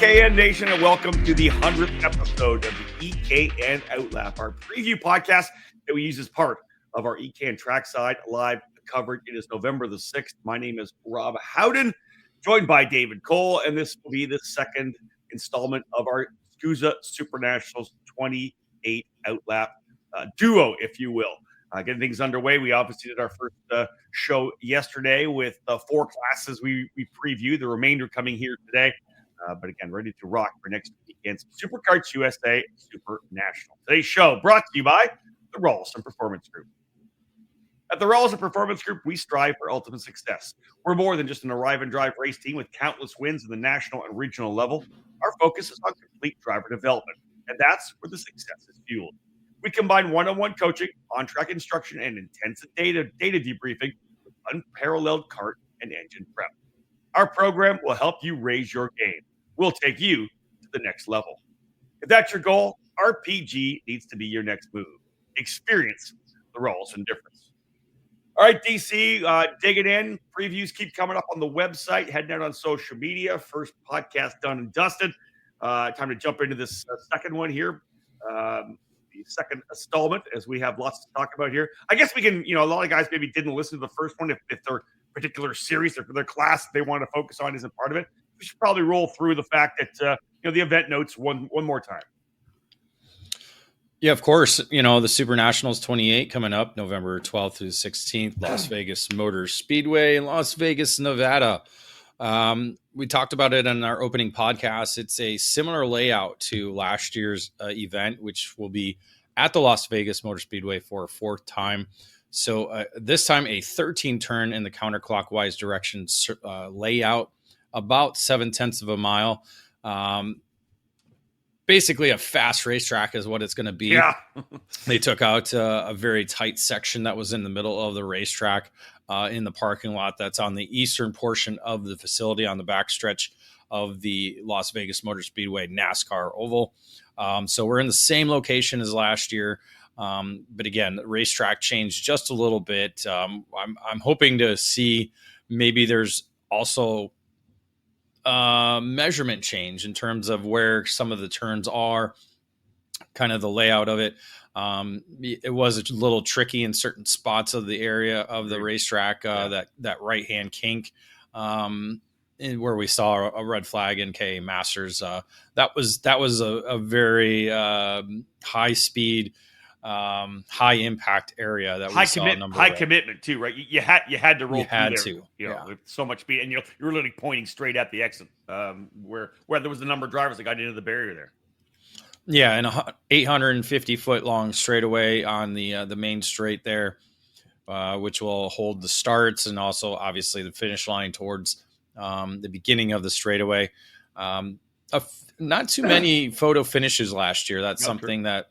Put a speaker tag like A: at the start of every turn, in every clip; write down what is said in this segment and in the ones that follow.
A: EKN Nation, and welcome to the 100th episode of the EKN OutLap, our preview podcast that we use as part of our EKN Trackside live coverage. It is November the 6th. My name is Rob Howden, joined by David Cole, and this will be the second installment of our SUSA SuperNationals 28 OutLap duo, if you will. Getting things underway, we obviously did our first show yesterday with 4 classes we previewed, the remainder coming here today. But again, ready to rock for next week against Superkarts USA SuperNationals. Today's show brought to you by the Rawlson Performance Group. At the Rawlson Performance Group, we strive for ultimate success. We're more than just an arrive and drive race team with countless wins in the national and regional level. Our focus is on complete driver development, and that's where the success is fueled. We combine one-on-one coaching, on-track instruction, and intensive data debriefing with unparalleled kart and engine prep. Our program will help you raise your game. We'll take you to the next level. If that's your goal, RPG needs to be your next move. Experience the Rawlson difference. All right, DC, digging in. Previews keep coming up on the website, heading out on social media. First podcast done and dusted. Time to jump into this second one here. The second installment, as we have lots to talk about here. I guess we can, a lot of guys maybe didn't listen to the first one if their particular series or their class they want to focus on isn't part of it. We should probably roll through the fact that the event notes one more time.
B: Yeah, of course. The SuperNationals 28 coming up November 12th through the 16th, Las Vegas Motor Speedway in Las Vegas, Nevada. We talked about it in our opening podcast. It's a similar layout to last year's event, which will be at the Las Vegas Motor Speedway for a 4th time. So this time a 13 turn in the counterclockwise direction layout, about 0.7 of a mile. Basically a fast racetrack is what it's going to be.
A: Yeah.
B: They took out a very tight section that was in the middle of the racetrack in the parking lot that's on the eastern portion of the facility on the backstretch of the Las Vegas Motor Speedway NASCAR Oval. So we're in the same location as last year. But again, the racetrack changed just a little bit. I'm hoping to see maybe there's also measurement change in terms of where some of the turns are, kind of the layout of it. It was a little tricky in certain spots of the area of the racetrack, that right-hand kink, where we saw a red flag in K Masters. That was a very high speed, high impact area that we saw.
A: High commitment too, right? You had to roll.
B: You had
A: through there, with so much speed, and you're literally pointing straight at the exit, where there was the number of drivers that got into the barrier there.
B: Yeah, and a 850 foot long straightaway on the main straight there, which will hold the starts and also obviously the finish line towards the beginning of the straightaway. Not too many photo finishes last year. That's something that.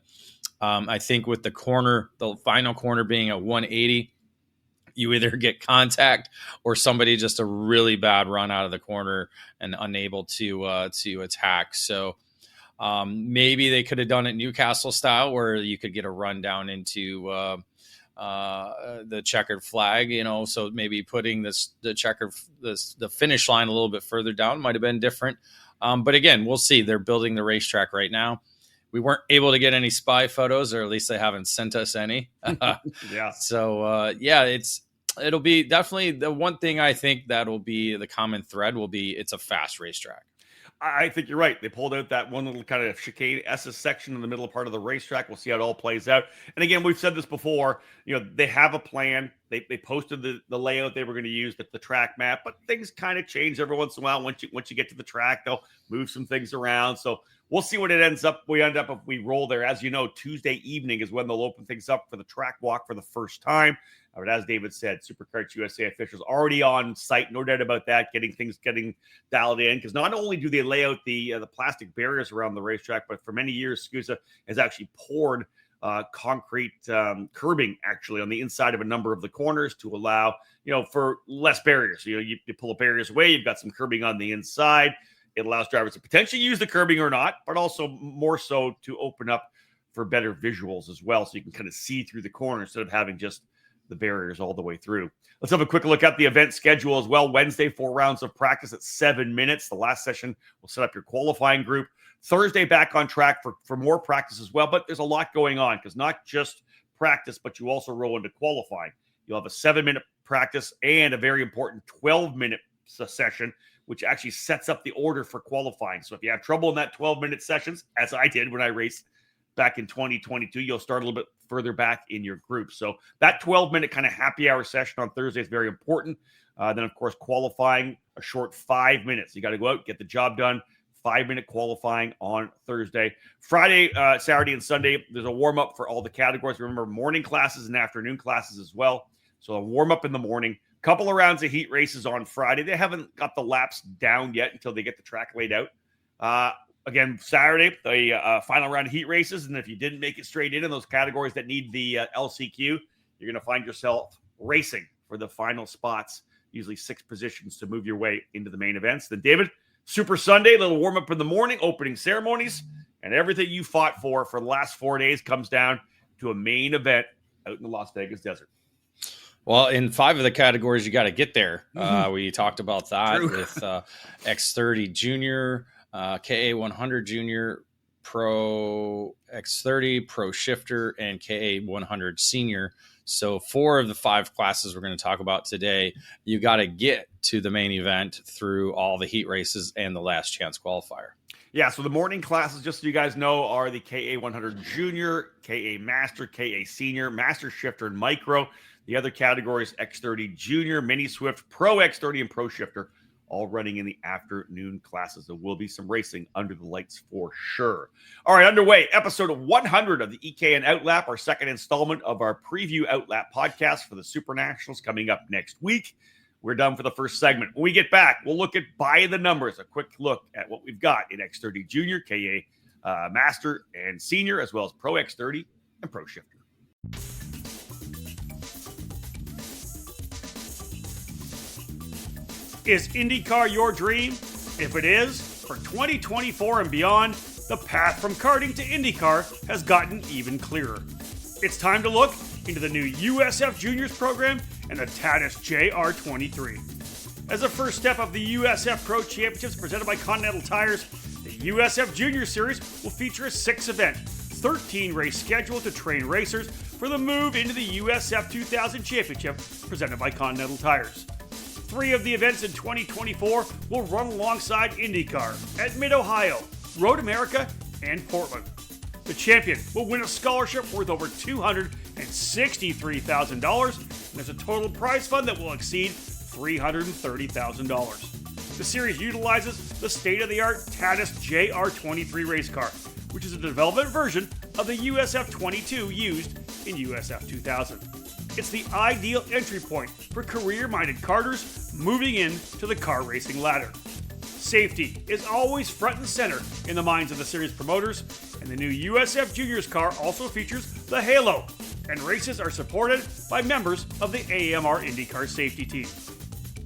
B: I think with the final corner being a 180, you either get contact or somebody just a really bad run out of the corner and unable to attack. So maybe they could have done it Newcastle style, where you could get a run down into the checkered flag. So maybe putting the finish line a little bit further down might have been different. But again, we'll see. They're building the racetrack right now. We weren't able to get any spy photos, or at least they haven't sent us any.
A: Yeah.
B: So, it'll be definitely the one thing I think that'll be the common thread will be it's a fast racetrack.
A: I think you're right. They pulled out that one little kind of chicane SS section in the middle part of the racetrack. We'll see how it all plays out. And again, we've said this before, they have a plan. They posted the layout they were going to use, the track map, but things kind of change every once in a while. Once you get to the track, they'll move some things around. So we'll see what it ends up. We end up if we roll there. As you know, Tuesday evening is when they'll open things up for the track walk for the first time. But as David said, Superkarts USA officials already on site. No doubt about that, getting dialed in. Because not only do they lay out the plastic barriers around the racetrack, but for many years, SUSA has actually poured concrete curbing actually on the inside of a number of the corners to allow, for less barriers. You pull the barriers away, you've got some curbing on the inside. It allows drivers to potentially use the curbing or not, but also more so to open up for better visuals as well. So you can kind of see through the corner instead of having just the barriers all the way through. Let's have a quick look at the event schedule as well. Wednesday, 4 rounds of practice at 7 minutes. The last session will set up your qualifying group. Thursday, back on track for more practice as well, but there's a lot going on because not just practice, but you also roll into qualifying. You'll have a 7-minute practice and a very important 12-minute session, which actually sets up the order for qualifying. So if you have trouble in that 12-minute sessions, as I did when I raced back in 2022, you'll start a little bit further back in your group. So that 12-minute kind of happy hour session on Thursday is very important. Then, of course, qualifying, a short 5 minutes. You got to go out, get the job done. 5-minute qualifying on Thursday. Friday, Saturday, and Sunday, there's a warm-up for all the categories. Remember, morning classes and afternoon classes as well. So a warm-up in the morning. Couple of rounds of heat races on Friday. They haven't got the laps down yet until they get the track laid out. Again, Saturday, the final round of heat races. And if you didn't make it straight in those categories that need the LCQ, you're going to find yourself racing for the final spots, usually 6 positions to move your way into the main events. Then, David, Super Sunday, little warm-up in the morning, opening ceremonies, and everything you fought for the last 4 days comes down to a main event out in the Las Vegas desert.
B: Well, in 5 of the categories, you got to get there. We talked about that with X30 Junior, KA100 Junior, Pro X30, Pro Shifter, and KA100 Senior. So 4 of the 5 classes we're going to talk about today, you got to get to the main event through all the heat races and the last chance qualifier.
A: Yeah, so the morning classes, just so you guys know, are the KA100 Junior, KA Master, KA Senior, Master Shifter, and Micro. The other categories, X30 Junior, Mini Swift, Pro X30, and Pro Shifter, all running in the afternoon classes. There will be some racing under the lights for sure. All right, underway, episode 100 of the EKN OutLap, our second installment of our preview OutLap podcast for the SuperNationals coming up next week. We're done for the first segment. When we get back, we'll look at by the numbers, a quick look at what we've got in X30 Junior, KA Master, and Senior, as well as Pro X30 and Pro Shifter. Is IndyCar your dream? If it is, for 2024 and beyond, the path from karting to IndyCar has gotten even clearer. It's time to look into the new USF Juniors program and the Tatis JR23. As a first step of the USF Pro Championships presented by Continental Tires, the USF Junior Series will feature a 6-event, 13-race schedule to train racers for the move into the USF 2000 Championship presented by Continental Tires. 3 of the events in 2024 will run alongside IndyCar at Mid-Ohio, Road America, and Portland. The champion will win a scholarship worth over $263,000, and there's a total prize fund that will exceed $330,000. The series utilizes the state-of-the-art Tatis JR23 race car, which is a development version of the USF 22 used in USF 2000. It's the ideal entry point for career-minded karters moving into the car racing ladder. Safety is always front and center in the minds of the series promoters, and the new USF Juniors car also features the Halo, and races are supported by members of the AMR IndyCar safety team.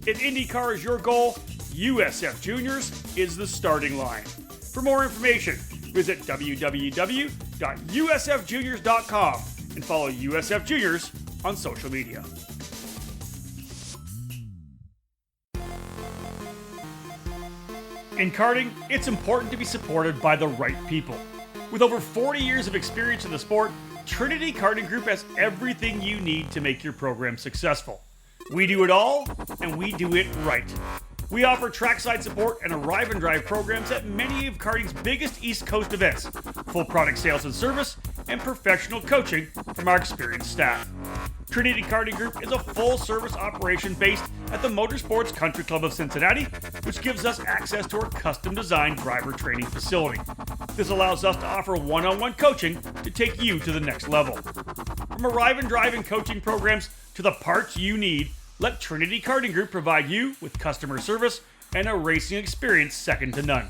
A: If IndyCar is your goal, USF Juniors is the starting line. For more information, visit www.usfjuniors.com and follow USF Juniors on social media. In karting, it's important to be supported by the right people. With over 40 years of experience in the sport, Trinity Karting Group has everything you need to make your program successful. We do it all, and we do it right. We offer trackside support and arrive and drive programs at many of karting's biggest East Coast events, full product sales and service, and professional coaching from our experienced staff. Trinity Karting Group is a full-service operation based at the Motorsports Country Club of Cincinnati, which gives us access to our custom-designed driver training facility. This allows us to offer one-on-one coaching to take you to the next level. From arrive and drive and coaching programs to the parts you need, let Trinity Karting Group provide you with customer service and a racing experience second to none.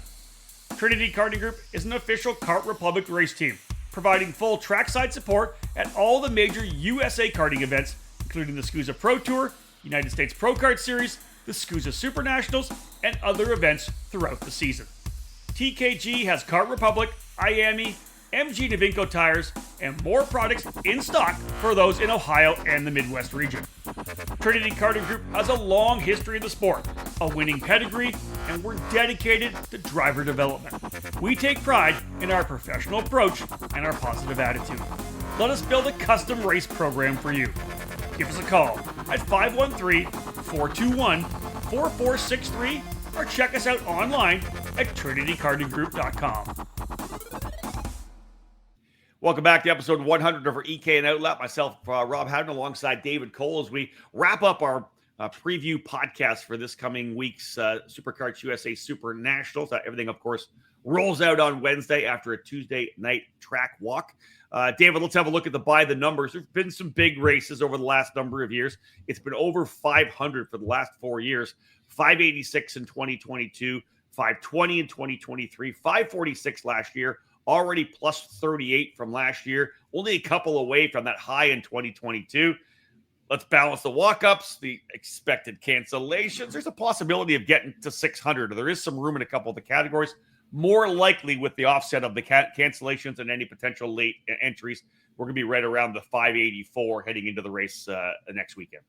A: Trinity Karting Group is an official Kart Republic race team, providing full trackside support at all the major USA karting events, including the SCUSA Pro Tour, United States Pro Kart Series, the SCUSA SuperNationals, and other events throughout the season. TKG has Kart Republic, IAME, MG Davinco tires, and more products in stock for those in Ohio and the Midwest region. Trinity Karting Group has a long history in the sport, a winning pedigree, and we're dedicated to driver development. We take pride in our professional approach and our positive attitude. Let us build a custom race program for you. Give us a call at 513-421-4463 or check us out online at trinitykartinggroup.com. Welcome back to episode 100 of our EKN OutLap. Myself, Rob Howden, alongside David Cole, as we wrap up our preview podcast for this coming week's Superkarts USA SuperNationals. Everything, of course, rolls out on Wednesday after a Tuesday night track walk. David, let's have a look at the numbers. There's been some big races over the last number of years. It's been over 500 for the last 4 years. 586 in 2022, 520 in 2023, 546 last year. Already plus 38 from last year, only a couple away from that high in 2022. Let's balance the walk-ups, the expected cancellations. There's a possibility of getting to 600. There is some room in a couple of the categories. More likely with the offset of the cancellations and any potential late entries, we're going to be right around the 584 heading into the race next weekend.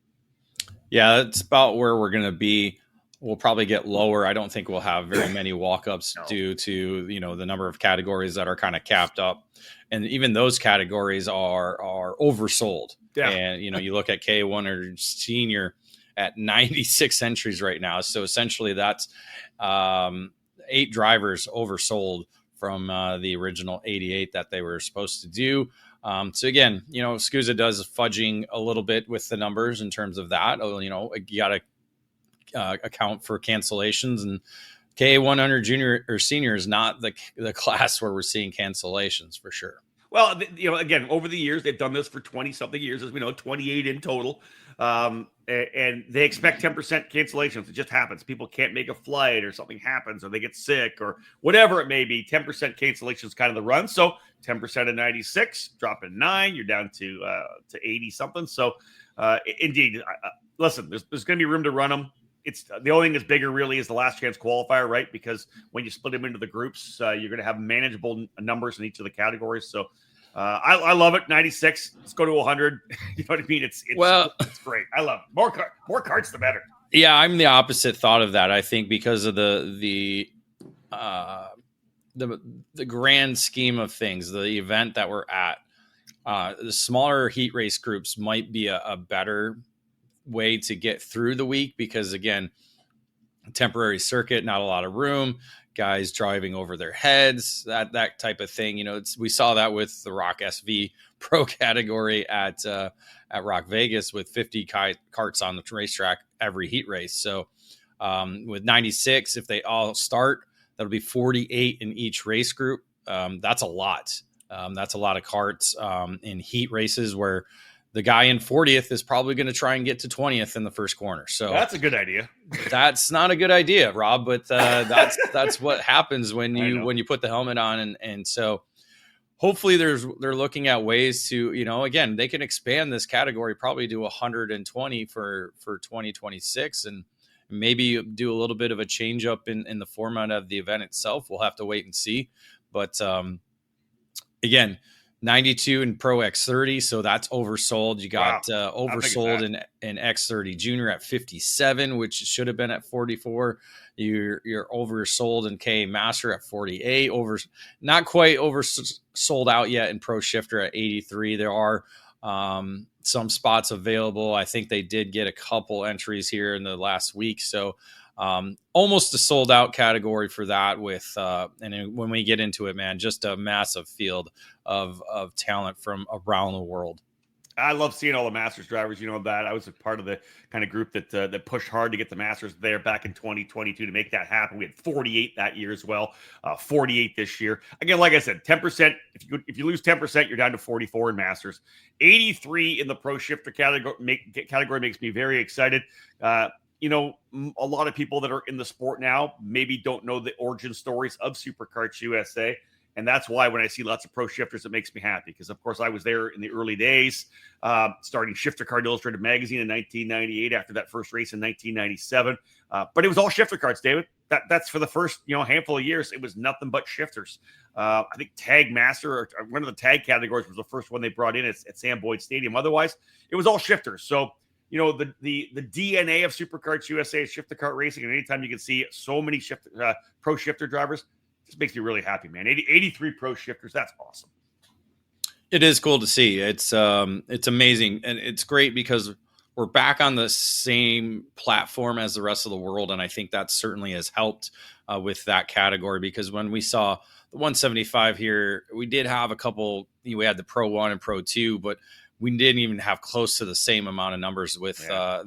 B: Yeah, that's about where we're going to be. We'll probably get lower. I don't think we'll have very many walk-ups due to, the number of categories that are kind of capped up. And even those categories are oversold. Yeah. And, you look at K100 Senior at 96 entries right now. So essentially that's 8 drivers oversold from the original 88 that they were supposed to do. So again, SCUSA does fudging a little bit with the numbers in terms of that. You got to account for cancellations, and K100 Junior or Senior is not the class where we're seeing cancellations for sure.
A: Well, again, over the years, they've done this for 20 something years, as we know, 28 in total. And they expect 10% cancellations. It just happens. People can't make a flight or something happens or they get sick or whatever it may be. 10% cancellation is kind of the run. So 10% of 96, dropping 9, you're down to 80 something. So indeed, listen, there's going to be room to run them. It's the only thing that's bigger really is the last chance qualifier, right? Because when you split them into the groups, you're going to have manageable numbers in each of the categories. So I love it. 96. Let's go to 100. You know what I mean? It's great. I love it. More carts, the better.
B: Yeah, I'm the opposite thought of that. I think because of the grand scheme of things, the event that we're at, the smaller heat race groups might be a better way to get through the week because, again, temporary circuit, not a lot of room, guys driving over their heads, that type of thing. We saw that with the Rock SV Pro category at Rock Vegas with 50 carts on the racetrack every heat race. So with 96, if they all start, that'll be 48 in each race group. That's a lot. That's a lot of carts in heat races where the guy in 40th is probably going to try and get to 20th in the first corner. So
A: that's a good idea.
B: That's not a good idea, Rob, but that's what happens when you put the helmet on. And so hopefully they're looking at ways to, again, they can expand this category probably to 120 for 2026 and maybe do a little bit of a change up in the format of the event itself. We'll have to wait and see. But again, 92 in Pro X30, so that's oversold. You got oversold in X30 Junior at 57, which should have been at 44. You're oversold in K Master at 48. Not quite oversold out yet in Pro Shifter at 83. There are some spots available. I think they did get a couple entries here in the last week, so almost a sold out category for that with and when we get into it, man, just a massive field of talent from around the world.
A: I love seeing all the Masters drivers. That I was a part of the kind of group that pushed hard to get the Masters there back in 2022 to make that happen. We had 48 that year as well, 48 this year. Again, like I said, 10%. If you lose 10%, you're down to 44 in Masters. 83 in the Pro Shifter category makes me very excited. A lot of people that are in the sport now maybe don't know the origin stories of Superkarts USA. And that's why when I see lots of pro shifters, it makes me happy because, of course, I was there in the early days, starting Shifter Kart Illustrated magazine in 1998 after that first race in 1997. But it was all shifter karts, David. that's for the first handful of years, it was nothing but shifters. I think Tag Master or one of the tag categories was the first one they brought in at Sam Boyd Stadium. Otherwise, it was all shifters. So the DNA of Superkarts USA is shifter kart racing, and anytime you can see so many pro shifter drivers, this makes me really happy, man. 83 pro shifters, that's awesome.
B: It is cool to see. It's amazing, and it's great because we're back on the same platform as the rest of the world, and I think that certainly has helped with that category, because when we saw the 175 here, we did have a couple. We had the Pro 1 and Pro 2, but we didn't even have close to the same amount of numbers with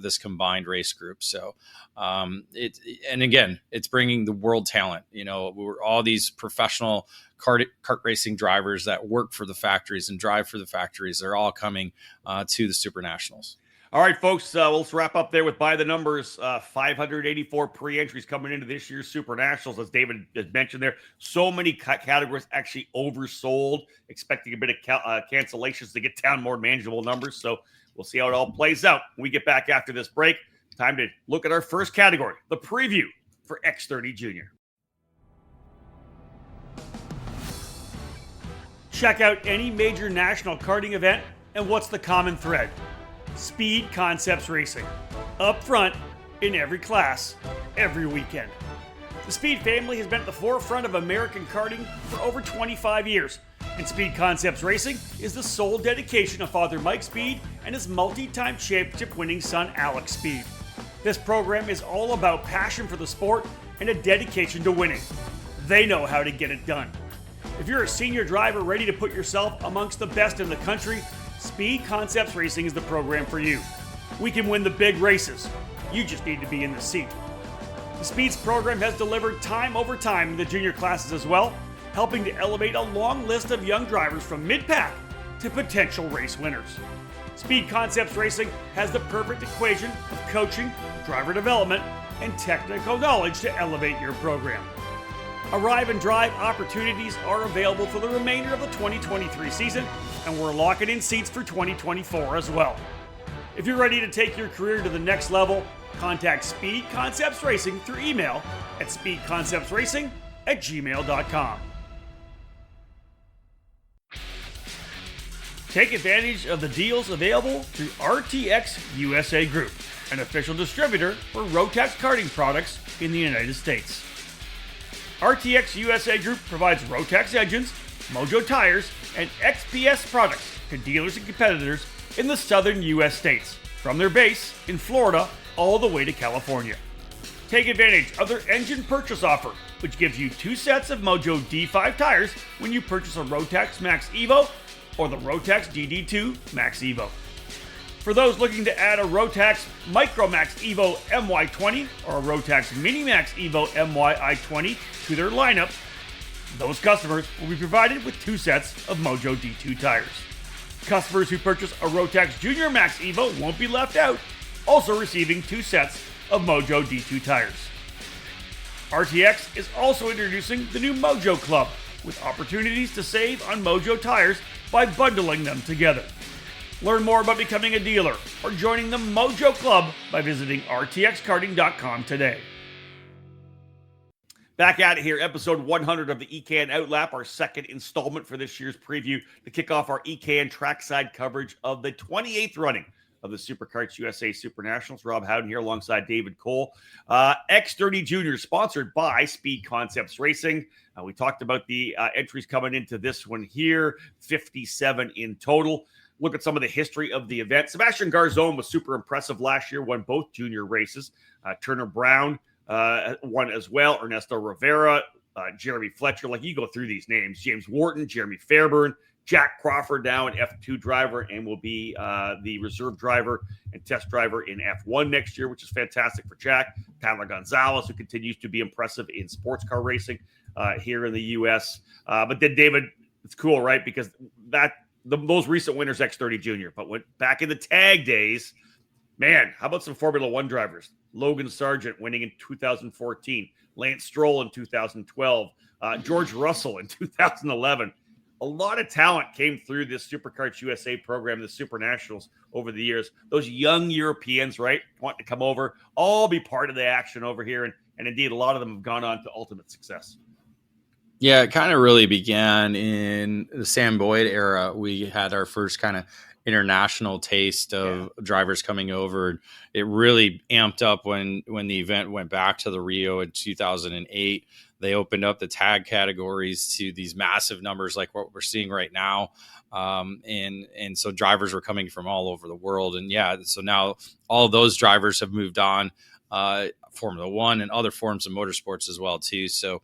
B: this combined race group. So and again, it's bringing the world talent. We're all these professional kart racing drivers that work for the factories and drive for the factories. They're all coming to the SuperNationals.
A: All right, folks, let's wrap up there with by the numbers. 584 pre-entries coming into this year's SuperNationals, as David has mentioned there. So many categories actually oversold, expecting a bit of cancellations to get down more manageable numbers. So we'll see how it all plays out when we get back after this break. Time to look at our first category, the preview for X30 Junior. Check out any major national karting event, and what's the common thread? Speed Concepts Racing. Up front, in every class, every weekend. The Speed family has been at the forefront of American karting for over 25 years, and Speed Concepts Racing is the sole dedication of Father Mike Speed and his multi-time championship-winning son Alex Speed. This program is all about passion for the sport and a dedication to winning. They know how to get it done. If you're a senior driver ready to put yourself amongst the best in the country, Speed Concepts Racing is the program for you. We can win the big races. You just need to be in the seat. The Speeds program has delivered time over time in the junior classes as well, helping to elevate a long list of young drivers from mid-pack to potential race winners. Speed Concepts Racing has the perfect equation of coaching, driver development, and technical knowledge to elevate your program. Arrive and drive opportunities are available for the remainder of the 2023 season, and we're locking in seats for 2024 as well. If you're ready to take your career to the next level, contact Speed Concepts Racing through email at speedconceptsracing@gmail.com. Take advantage of the deals available through RTX USA Group, an official distributor for Rotax karting products in the United States. RTX USA Group provides Rotax engines, Mojo tires, and XPS products to dealers and competitors in the southern U.S. states, from their base in Florida all the way to California. Take advantage of their engine purchase offer, which gives you 2 sets of Mojo D5 tires when you purchase a Rotax Max Evo or the Rotax DD2 Max Evo. For those looking to add a Rotax Micro Max Evo MY20 or a Rotax Mini Max Evo MY-I20 to their lineup, those customers will be provided with 2 sets of Mojo D2 tires. Customers who purchase a Rotax Junior Max Evo won't be left out, also receiving 2 sets of Mojo D2 tires. RTX is also introducing the new Mojo Club, with opportunities to save on Mojo tires by bundling them together. Learn more about becoming a dealer or joining the Mojo Club by visiting rtxkarting.com today. Back at it here, episode 100 of the EKN OutLap, our second installment for this year's preview to kick off our EKN Trackside coverage of the 28th running of the Superkarts USA SuperNationals. Rob Howden here alongside David Cole. X30 Junior, sponsored by Speed Concepts Racing. We talked about the entries coming into this one here, 57 in total. Look at some of the history of the event. Sebastian Garzon was super impressive last year, won both junior races. Turner Brown won as well. Ernesto Rivera, Jeremy Fletcher. Like, you go through these names. James Wharton, Jeremy Fairburn, Jack Crawford, now an F2 driver and will be the reserve driver and test driver in F1 next year, which is fantastic for Jack. Tyler Gonzalez, who continues to be impressive in sports car racing here in the U.S. But then, David, it's cool, right? Because those recent winners, X30 Junior, but went back in the tag days, man, how about some Formula One drivers? Logan Sargent winning in 2014, Lance Stroll in 2012, George Russell in 2011. A lot of talent came through this Superkarts USA program, the SuperNationals, over the years. Those young Europeans, right, want to come over, all be part of the action over here and indeed a lot of them have gone on to ultimate success.
B: Yeah, it kind of really began in the Sam Boyd era. We had our first kind of international taste of drivers coming over. It really amped up when the event went back to the Rio in 2008. They opened up the tag categories to these massive numbers like what we're seeing right now. And so drivers were coming from all over the world. And so now all of those drivers have moved on, Formula One and other forms of motorsports as well too. So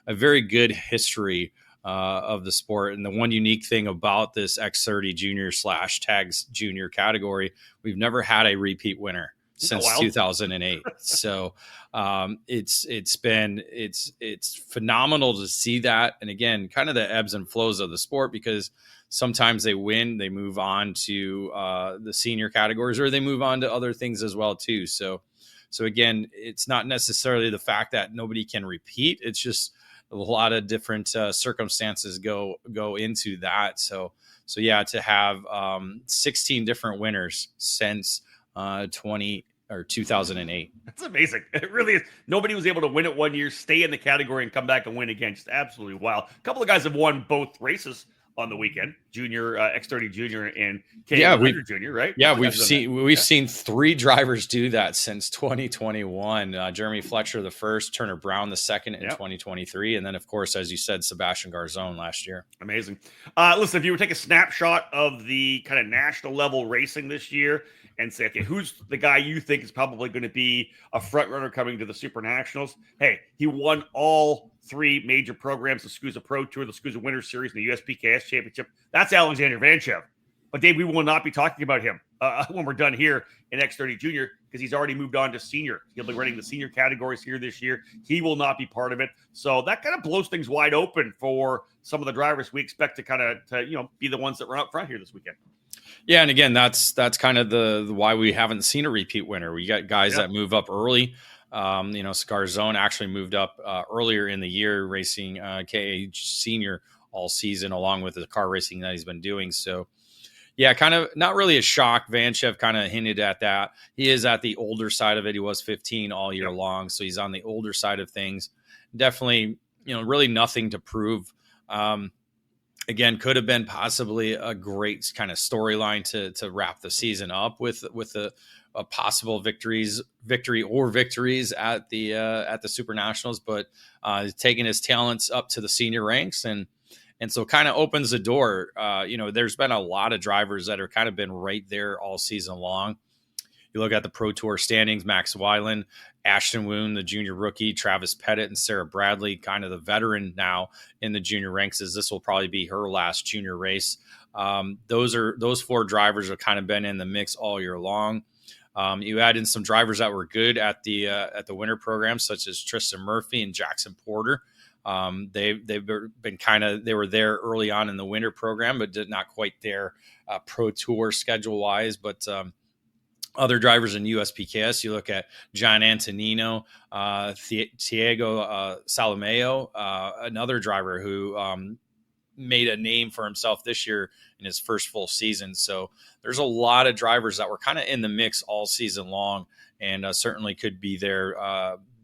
B: a very good history of the sport. And the one unique thing about this X30 junior / tags junior category, we've never had a repeat winner since 2008. So it's phenomenal to see that. And again, kind of the ebbs and flows of the sport, because sometimes they win, they move on to the senior categories, or they move on to other things as well too. So again, it's not necessarily the fact that nobody can repeat. It's just a lot of different circumstances go into that. So to have 16 different winners since 2008.
A: That's amazing. It really is. Nobody was able to win it one year, stay in the category, and come back and win again. Just absolutely wild. A couple of guys have won both races on the weekend. Junior, X30 Junior, and EKN Junior, right?
B: Yeah, we've seen 3 drivers do that since 2021. Jeremy Fletcher the first, Turner Brown the second in 2023, and then of course, as you said, Sebastian Garzón last year.
A: Amazing. Listen, if you were to take a snapshot of the kind of national level racing this year and say, okay, who's the guy you think is probably going to be a front runner coming to the SuperNationals? Hey, he won all 3 major programs, the SCUSA Pro Tour, the SCUSA Winter Series, and the USPKS Championship. That's Alexander Vanchev. But Dave, we will not be talking about him when we're done here in X30 Junior, because he's already moved on to senior. He'll be running the senior categories here this year. He will not be part of it. So that kind of blows things wide open for some of the drivers we expect to kind of be the ones that run up front here this weekend.
B: Yeah, and again, that's kind of the why we haven't seen a repeat winner. We got guys that move up early. Garzón actually moved up earlier in the year, racing KA Senior all season, along with the car racing that he's been doing. So, yeah, kind of not really a shock. Vanchev kind of hinted at that. He is at the older side of it. He was 15 all year long, so he's on the older side of things. Definitely, really nothing to prove. Again, could have been possibly a great kind of storyline to wrap the season up with a possible victory or victories at the SuperNationals, but taking his talents up to the senior ranks and so kind of opens the door. There's been a lot of drivers that are kind of been right there all season long. You look at the Pro Tour standings: Max Weiland, Ashton Woon, the junior rookie, Travis Pettit, and Sarah Bradley, kind of the veteran now in the junior ranks, as this will probably be her last junior race. Those 4 drivers have kind of been in the mix all year long. You add in some drivers that were good at the winter program, such as Tristan Murphy and Jackson Porter. They've been they were there early on in the winter program, but did not quite there Pro Tour schedule wise. But other drivers in USPKS, you look at John Antonino, Thiago Salomeo, another driver who made a name for himself this year in his first full season. So there's a lot of drivers that were kind of in the mix all season long, and certainly could be there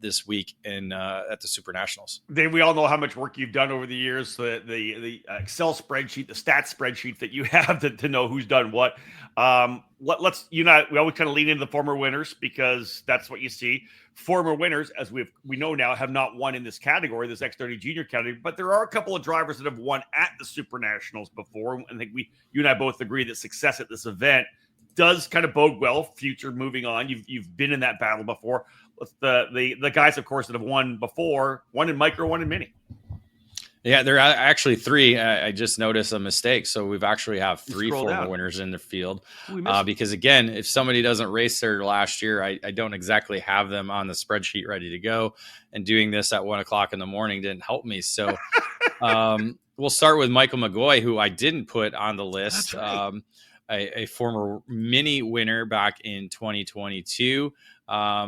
B: this week at the SuperNationals.
A: Dave, we all know how much work you've done over the years, the Excel spreadsheet, the stats spreadsheet that you have to know who's done what. We always kind of lean into the former winners, because that's what you see. Former winners, as we know now, have not won in this category, this X30 junior category, but there are a couple of drivers that have won at the SuperNationals before. I think you and I both agree that success at this event does kind of bode well future moving on. You've been in that battle before. The guys, of course, that have won before, one in micro, one in mini.
B: Yeah, there are actually 3. I just noticed a mistake. So we've actually have 3 former winners in the field. Because again, if somebody doesn't race there last year, I don't exactly have them on the spreadsheet ready to go. And doing this at 1:00 in the morning didn't help me. So we'll start with Michael McGoy, who I didn't put on the list. Right. A former mini winner back in 2022.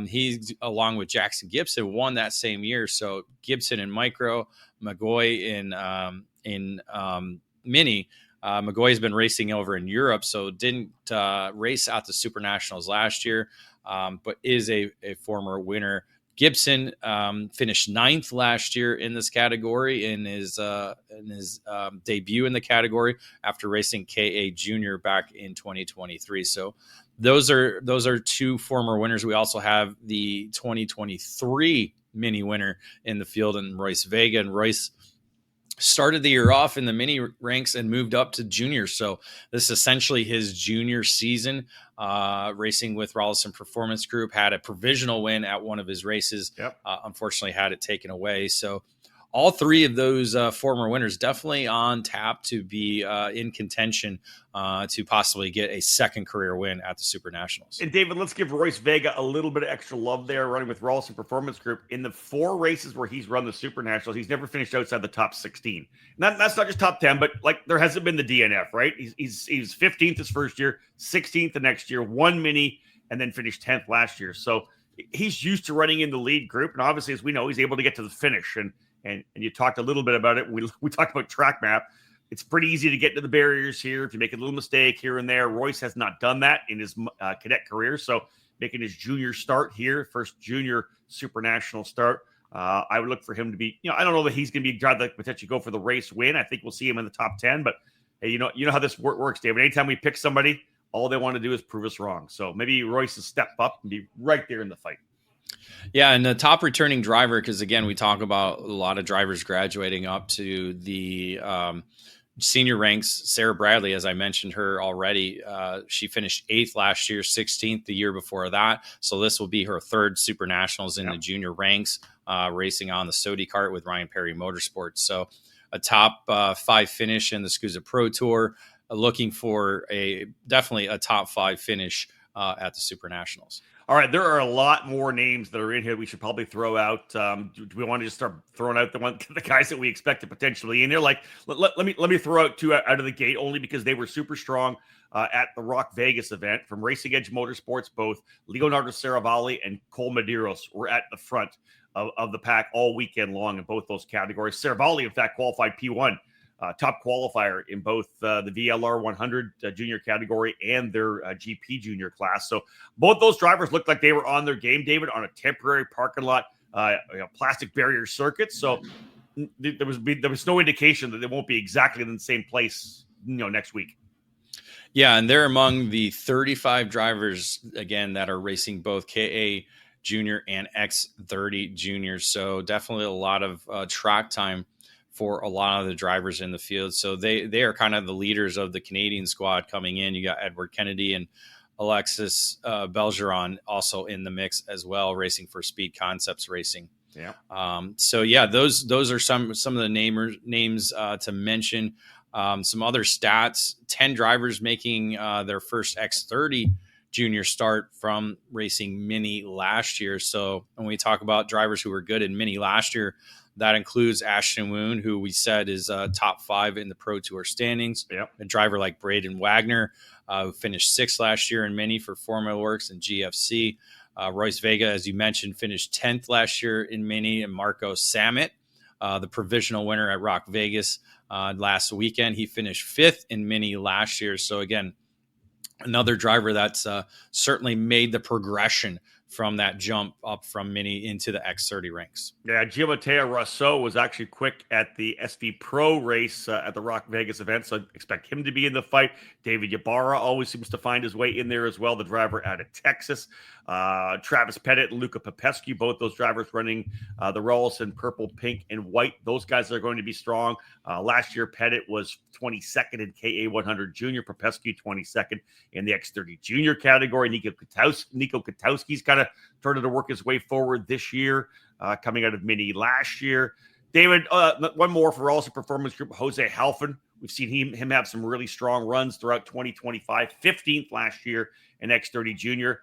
B: He's, along with Jackson Gibson, won that same year. So Gibson in micro, McGoy in mini. McGoy has been racing over in Europe, so didn't race at the SuperNationals last year, but is a former winner Gibson finished 9th last year in this category in his debut in the category after racing KA Junior back in 2023. So those are two former winners. We also have the 2023 mini winner in the field, and Royce Vega. And Royce started the year off in the mini ranks and moved up to junior. So this is essentially his junior season, racing with Rollison Performance Group. Had a provisional win at one of his races.
A: Yep.
B: Unfortunately had it taken away. So all three of those former winners definitely on tap to be in contention to possibly get a second career win at the SuperNationals.
A: And David, let's give Royce Vega a little bit of extra love there, running with Rollison Performance Group. In the 4 races where he's run the SuperNationals, he's never finished outside the top 16. And that's not just top 10, but like there hasn't been the DNF, right? He's 15th his first year, 16th the next year, 1 mini, and then finished 10th last year. So he's used to running in the lead group, and obviously, as we know, he's able to get to the finish. And you talked a little bit about it. We talked about track map. It's pretty easy to get to the barriers here. If you make a little mistake here and there, Royce has not done that in his cadet career. So making his junior start here, first junior SuperNational start, I would look for him to be, I don't know that he's going to be a guy that potentially go for the race win. I think we'll see him in the top 10, but hey, you know how this works, David. Anytime we pick somebody, all they want to do is prove us wrong. So maybe Royce will step up and be right there in the fight.
B: Yeah, and the top returning driver, because again, we talk about a lot of drivers graduating up to the senior ranks. Sarah Bradley, as I mentioned her already, she finished 8th last year, 16th the year before that. So this will be her 3rd SuperNationals in the junior ranks, racing on the Sodi kart with Ryan Perry Motorsports. So a top 5 finish in the SCUSA Pro Tour, looking for definitely a top 5 finish at the SuperNationals.
A: All right, there are a lot more names that are in here we should probably throw out. Do we want to just start throwing out the guys that we expect to potentially in there? Like, let me throw out 2 out of the gate, only because they were super strong at the Rock Vegas event. From Racing Edge Motorsports, both Leonardo Saravalli and Cole Medeiros were at the front of the pack all weekend long in both those categories. Saravalli, in fact, qualified P1. Top qualifier in both the VLR 100 junior category and their GP junior class. So both those drivers looked like they were on their game, David, on a temporary parking lot, plastic barrier circuit. So there was no indication that they won't be exactly in the same place, next week.
B: Yeah, and they're among the 35 drivers, again, that are racing both KA Junior and X30 Juniors. So definitely a lot of track time for a lot of the drivers in the field. So they are kind of the leaders of the Canadian squad coming in. You got Edward Kennedy and Alexis Belgeron also in the mix as well, racing for Speed Concepts Racing.
A: Yeah.
B: So yeah, those are some of the names to mention. Some other stats: 10 drivers making their first X30 junior start from racing Mini last year. So when we talk about drivers who were good in Mini last year, that includes Ashton Woon, who we said is top 5 in the Pro Tour standings.
A: Yep.
B: A driver like Braden Wagner, who finished 6th last year in Mini for Formula Works and GFC. Royce Vega, as you mentioned, finished 10th last year in Mini. And Marco Samet, the provisional winner at Rock Vegas last weekend, he finished 5th in Mini last year. So again, another driver that's certainly made the progression from that jump up from Mini into the X30 ranks.
A: Yeah, Giamatteo Rousseau was actually quick at the SV Pro race at the Rock Vegas event, so I expect him to be in the fight. David Ybarra always seems to find his way in there as well, the driver out of Texas. Travis Pettit and Luca Popescu, both those drivers running the Rollison purple, pink, and white. Those guys are going to be strong. Last year, Pettit was 22nd in KA 100 Junior, Popescu 22nd in the X30 Junior category. Nico Katowski's kind of started to work his way forward this year, coming out of Mini last year. David, one more for Rollison Performance Group, Jose Halfin. We've seen him have some really strong runs throughout 2025, 15th last year in X30 Junior.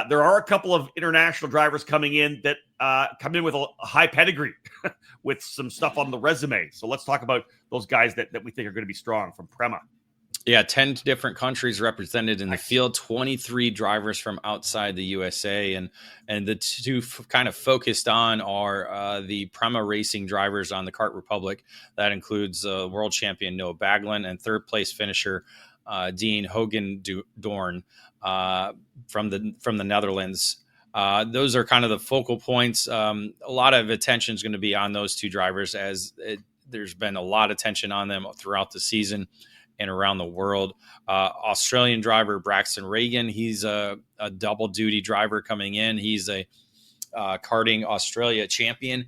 A: There are a couple of international drivers coming in that come in with a high pedigree with some stuff on the resume. So let's talk about those guys that we think are going to be strong from Prema.
B: Yeah, 10 different countries represented in the field, 23 drivers from outside the USA. And the two kind of focused on are the Prema Racing drivers on the Kart Republic. That includes world champion Noah Baglin and 3rd place finisher Dean Hogendorn from the Netherlands. Those are kind of the focal points. A lot of attention is going to be on those two drivers, there's been a lot of attention on them throughout the season and around the world. Australian driver Braxton Reagan, he's a double duty driver coming in. He's a karting Australia champion.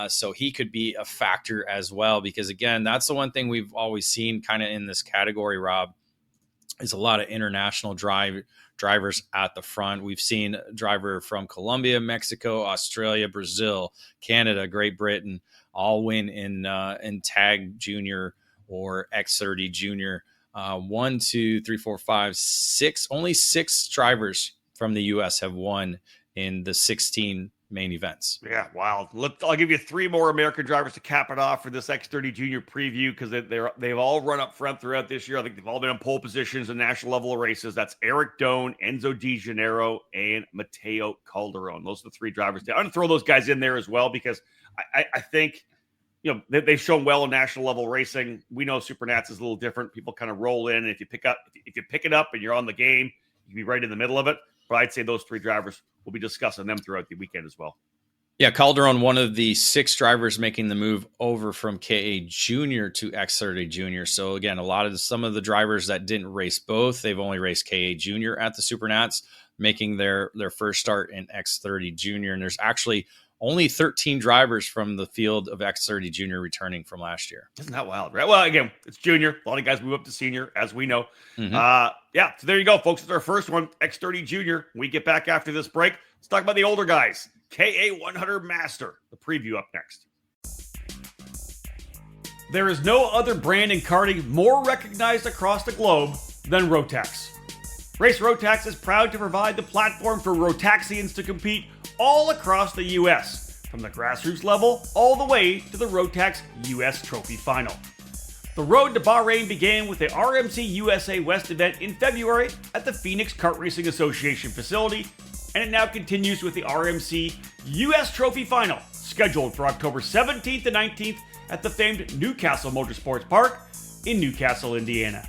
B: So he could be a factor as well, because again, that's the one thing we've always seen kind of in this category, Rob, is a lot of international drivers at the front. We've seen a driver from Colombia, Mexico, Australia, Brazil, Canada, Great Britain, all win in Tag Junior or X30 Junior. 1, 2, 3, 4, 5, 6. Only 6 drivers from the U.S. have won in the 16 main events.
A: Yeah, wow. I'll give you 3 more American drivers to cap it off for this X30 Junior preview, because they've all run up front throughout this year. I think they've all been in pole positions in national level races. That's Eric Doan, Enzo Di Gennaro, and Mateo Calderon. Those are the 3 drivers. I'm going to throw those guys in there as well, because I think, you know, they've shown well in national level racing. We know SuperNats is a little different. People kind of roll in, and if you pick it up and you're on the game, you can be right in the middle of it. But I'd say those 3 drivers, we'll be discussing them throughout the weekend as well.
B: Yeah, Calderon, one of the 6 drivers making the move over from KA Junior to X30 Junior. So again, some of the drivers that didn't race both, they've only raced KA Junior at the SuperNats, making their first start in X30 Junior. And there's actually only 13 drivers from the field of X30 Junior returning from last year.
A: Isn't that wild, right? Well, again, it's junior. A lot of guys move up to senior, as we know.
B: Mm-hmm.
A: Yeah, so there you go, folks. It's our first one, X30 Junior. When we get back after this break, let's talk about the older guys. KA100 Master, the preview up next. There is no other brand in karting more recognized across the globe than Rotax. Race Rotax is proud to provide the platform for Rotaxians to compete all across the U.S., from the grassroots level all the way to the Rotax U.S. Trophy Final. The road to Bahrain began with the RMC USA West event in February at the Phoenix Kart Racing Association facility, and it now continues with the RMC US Trophy Final, scheduled for October 17th and 19th at the famed Newcastle Motorsports Park in Newcastle, Indiana.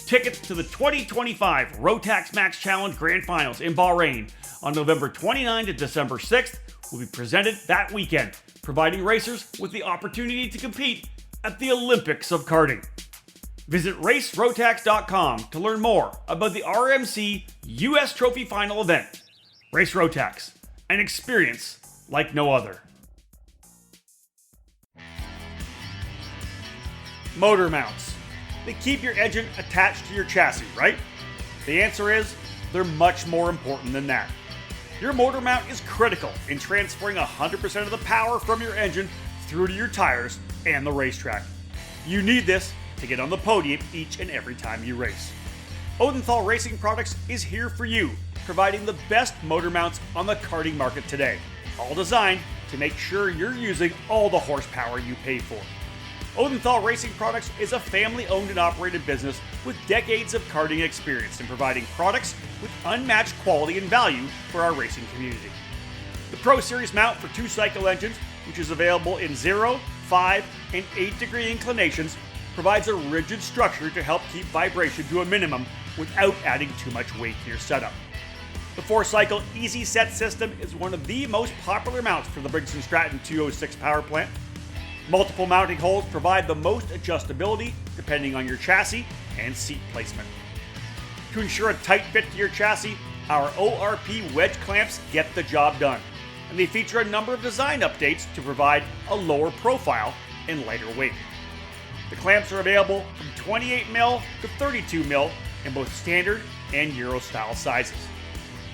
A: Tickets to the 2025 Rotax Max Challenge Grand Finals in Bahrain on November 29 to December 6th will be presented that weekend, providing racers with the opportunity to compete at the Olympics of karting. Visit racerotax.com to learn more about the RMC US Trophy Final event. Race Rotax, an experience like no other. Motor mounts. They keep your engine attached to your chassis, right? The answer is, they're much more important than that. Your motor mount is critical in transferring 100% of the power from your engine through to your tires and the racetrack. You need this to get on the podium each and every time you race. Odenthal Racing Products is here for you, providing the best motor mounts on the karting market today, all designed to make sure you're using all the horsepower you pay for. Odenthal Racing Products is a family-owned and operated business with decades of karting experience in providing products with unmatched quality and value for our racing community. The Pro Series mount for 2-cycle engines, which is available in 0, 5, and 8-degree inclinations, provides a rigid structure to help keep vibration to a minimum without adding too much weight to your setup. The 4-cycle Easy Set system is one of the most popular mounts for the Briggs & Stratton 206 power plant. Multiple mounting holes provide the most adjustability depending on your chassis and seat placement. To ensure a tight fit to your chassis, our ORP wedge clamps get the job done, and they feature a number of design updates to provide a lower profile and lighter weight. The clamps are available from 28mm to 32mm in both standard and Euro style sizes.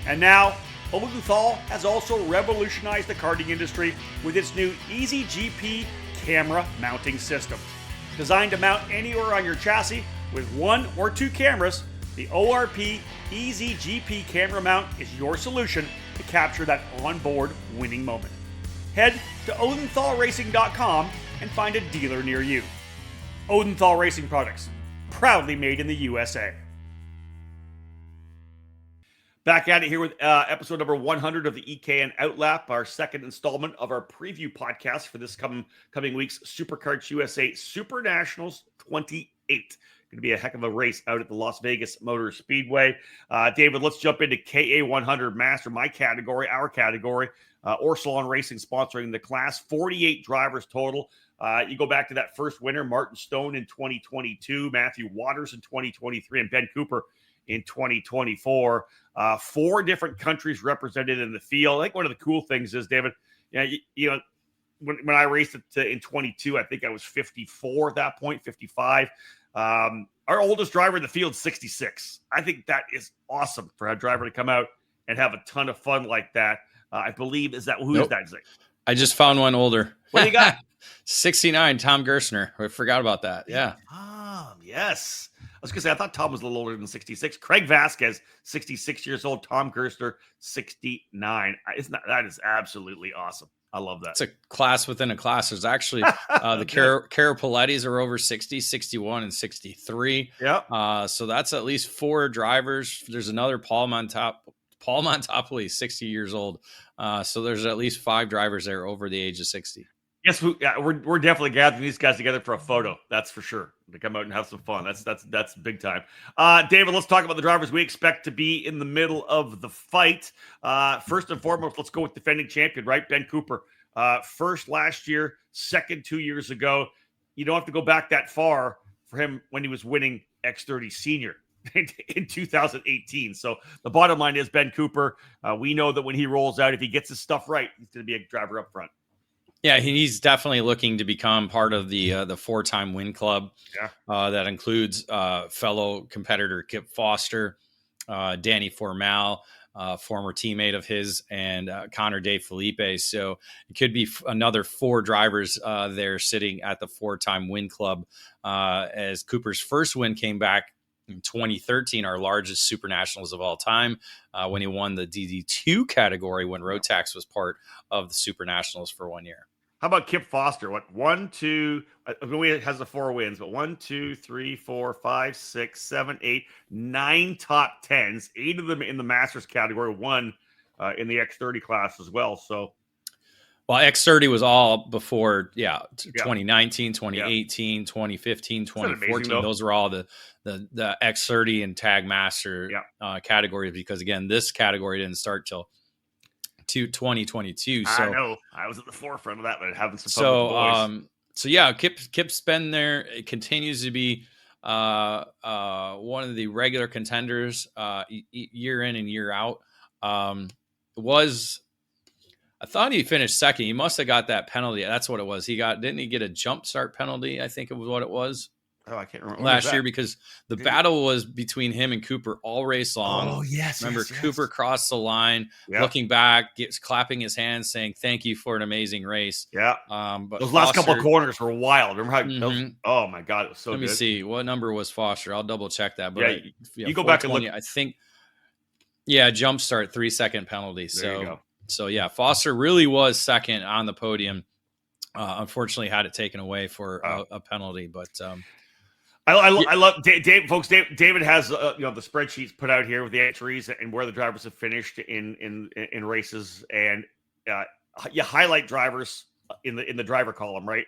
A: And now, Odenthal has also revolutionized the karting industry with its new Easy GP camera mounting system. Designed to mount anywhere on your chassis with 1 or 2 cameras, the ORP Easy GP camera mount is your solution to capture that onboard winning moment. Head to odenthalracing.com and find a dealer near you. Odenthal Racing Products, proudly made in the USA. Back at it here with episode number 100 of the EKN OutLap, our second installment of our preview podcast for this coming week's Superkarts USA SuperNationals 28. Going to be a heck of a race out at the Las Vegas Motor Speedway. David, let's jump into KA100 Master, my category, our category. Orsalon Racing sponsoring the class. 48 drivers total. You go back to that first winner, Martin Stone in 2022, Matthew Waters in 2023, and Ben Cooper in 2024. 4 different countries represented in the field. I think one of the cool things is, David, you know, when I raced it in 22, I think I was 54 at that point, 55. Our oldest driver in the field, 66. I think that is awesome for a driver to come out and have a ton of fun like that. I believe, is that, who is that? Zach?
B: I just found one older.
A: What do you got?
B: 69, Tom Gerstner. I forgot about that. Yeah.
A: Yes. I was going to say, I thought Tom was a little older than 66. Craig Vasquez, 66 years old. Tom Gerstner, 69. That is absolutely awesome. I love that.
B: It's a class within a class. There's actually the Cara Palettis are over 60, 61, and 63.
A: Yeah.
B: So that's at least 4 drivers. There's another Paul Montopoli, 60 years old. So there's at least 5 drivers there over the age of 60.
A: Yes, we're definitely gathering these guys together for a photo. That's for sure. To come out and have some fun. That's big time. David, let's talk about the drivers we expect to be in the middle of the fight. First and foremost, let's go with defending champion, right? Ben Cooper. First last year, second 2 years ago. You don't have to go back that far for him when he was winning X30 Senior in 2018. So the bottom line is Ben Cooper. We know that when he rolls out, if he gets his stuff right, he's going to be a driver up front.
B: Yeah, he's definitely looking to become part of the 4-time win club.
A: Yeah.
B: That includes fellow competitor Kip Foster, Danny Formal, former teammate of his, and Connor De Felipe. So it could be another 4 drivers there sitting at the 4-time win club. As Cooper's first win came back in 2013, our largest SuperNationals of all time, when he won the DD2 category when Rotax was part of the SuperNationals for 1 year.
A: How about Kip Foster? What, 1, 2, I mean, he has the 4 wins, but 1, 2, 3, 4, 5, 6, 7, 8, 9 top 10s, 8 of them in the Masters category, 1 in the X30 class as well. So,
B: well, X30 was all before, 2019, 2018, 2015, 2014. Those were all the X30 and Tag Master categories, because again, this category didn't start till 2022. So
A: I know I was at the forefront of that, but having some fun with the boys.
B: So yeah, Kip's been there. It continues to be one of the regular contenders year in and year out. I thought he finished second. He must have got that penalty. That's what it was. Didn't he get a jump start penalty? I think it was what it was.
A: Oh, I can't remember.
B: Last year, because the battle was between him and Cooper all race long.
A: Oh, yes.
B: Remember,
A: yes.
B: Cooper crossed the line, looking back, clapping his hands, saying, "Thank you for an amazing race."
A: Yeah.
B: But
A: those last couple of corners were wild. Remember how? Oh my God, it was so good.
B: Let me see what number was Foster. I'll double check that. But
A: you go back and look.
B: I think. Yeah, jump start 3-second penalty. So yeah, Foster really was second on the podium. Unfortunately, had it taken away for a penalty, but.
A: I love Dave, folks. David has the spreadsheets put out here with the entries and where the drivers have finished in races, and you highlight drivers in the driver column, right?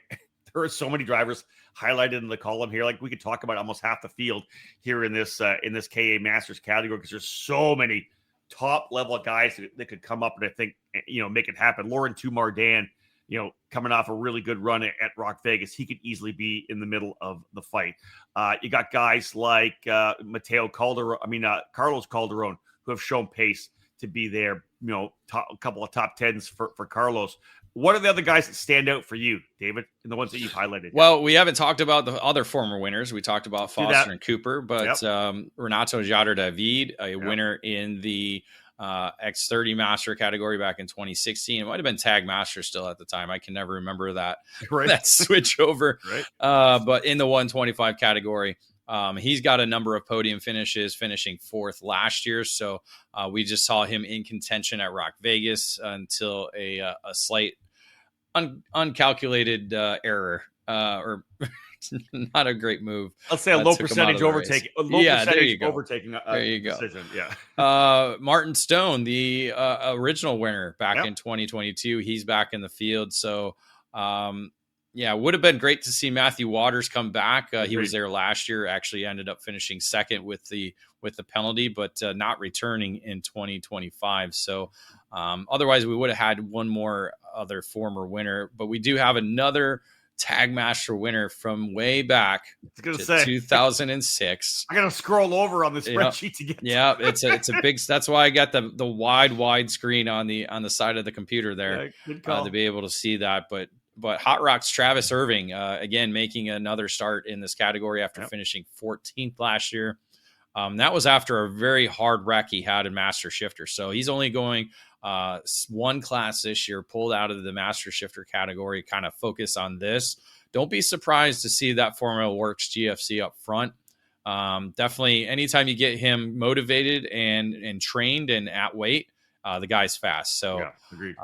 A: There are so many drivers highlighted in the column here. Like, we could talk about almost half the field here in this KA Masters category, because there's so many top level guys that could come up and I think make it happen. Lauren Tumardan, coming off a really good run at Rock Vegas, he could easily be in the middle of the fight. You got guys like Carlos Calderon, who have shown pace to be there. A couple of top 10s for Carlos. What are the other guys that stand out for you, David, and the ones that you've highlighted?
B: Well, we haven't talked about the other former winners. We talked about Foster and Cooper, but Renato Jader David, a winner in the X30 Master category back in 2016. It might have been Tag Master still at the time. I can never remember that switch over.
A: Right.
B: But in the 125 category, he's got a number of podium finishes, finishing 4th last year. So we just saw him in contention at Rock Vegas until a slight uncalculated error or not a great move.
A: Let's say a low percentage overtaking.
B: Overtaking
A: there you go. Decision. Yeah.
B: Martin Stone, the original winner back in 2022, he's back in the field. So Yeah, would have been great to see Matthew Waters come back. He
A: Agreed.
B: was there last year. Actually, ended up finishing second with the penalty, but not returning in 2025. So, otherwise, we would have had one more other former winner. But we do have another Tag Master winner from way back to 2006.
A: I gotta scroll over on the spreadsheet to get.
B: Yeah, it's a big. That's why I got the wide screen on the side of the computer there to be able to see that. But Hot Rock's Travis Irving, again, making another start in this category after finishing 14th last year. That was after a very hard wreck he had in Master Shifter. So he's only going one class this year, pulled out of the Master Shifter category, kind of focus on this. Don't be surprised to see that Formula Works GFC up front. Definitely, anytime you get him motivated and trained and at weight, the guy's fast. So
A: agreed.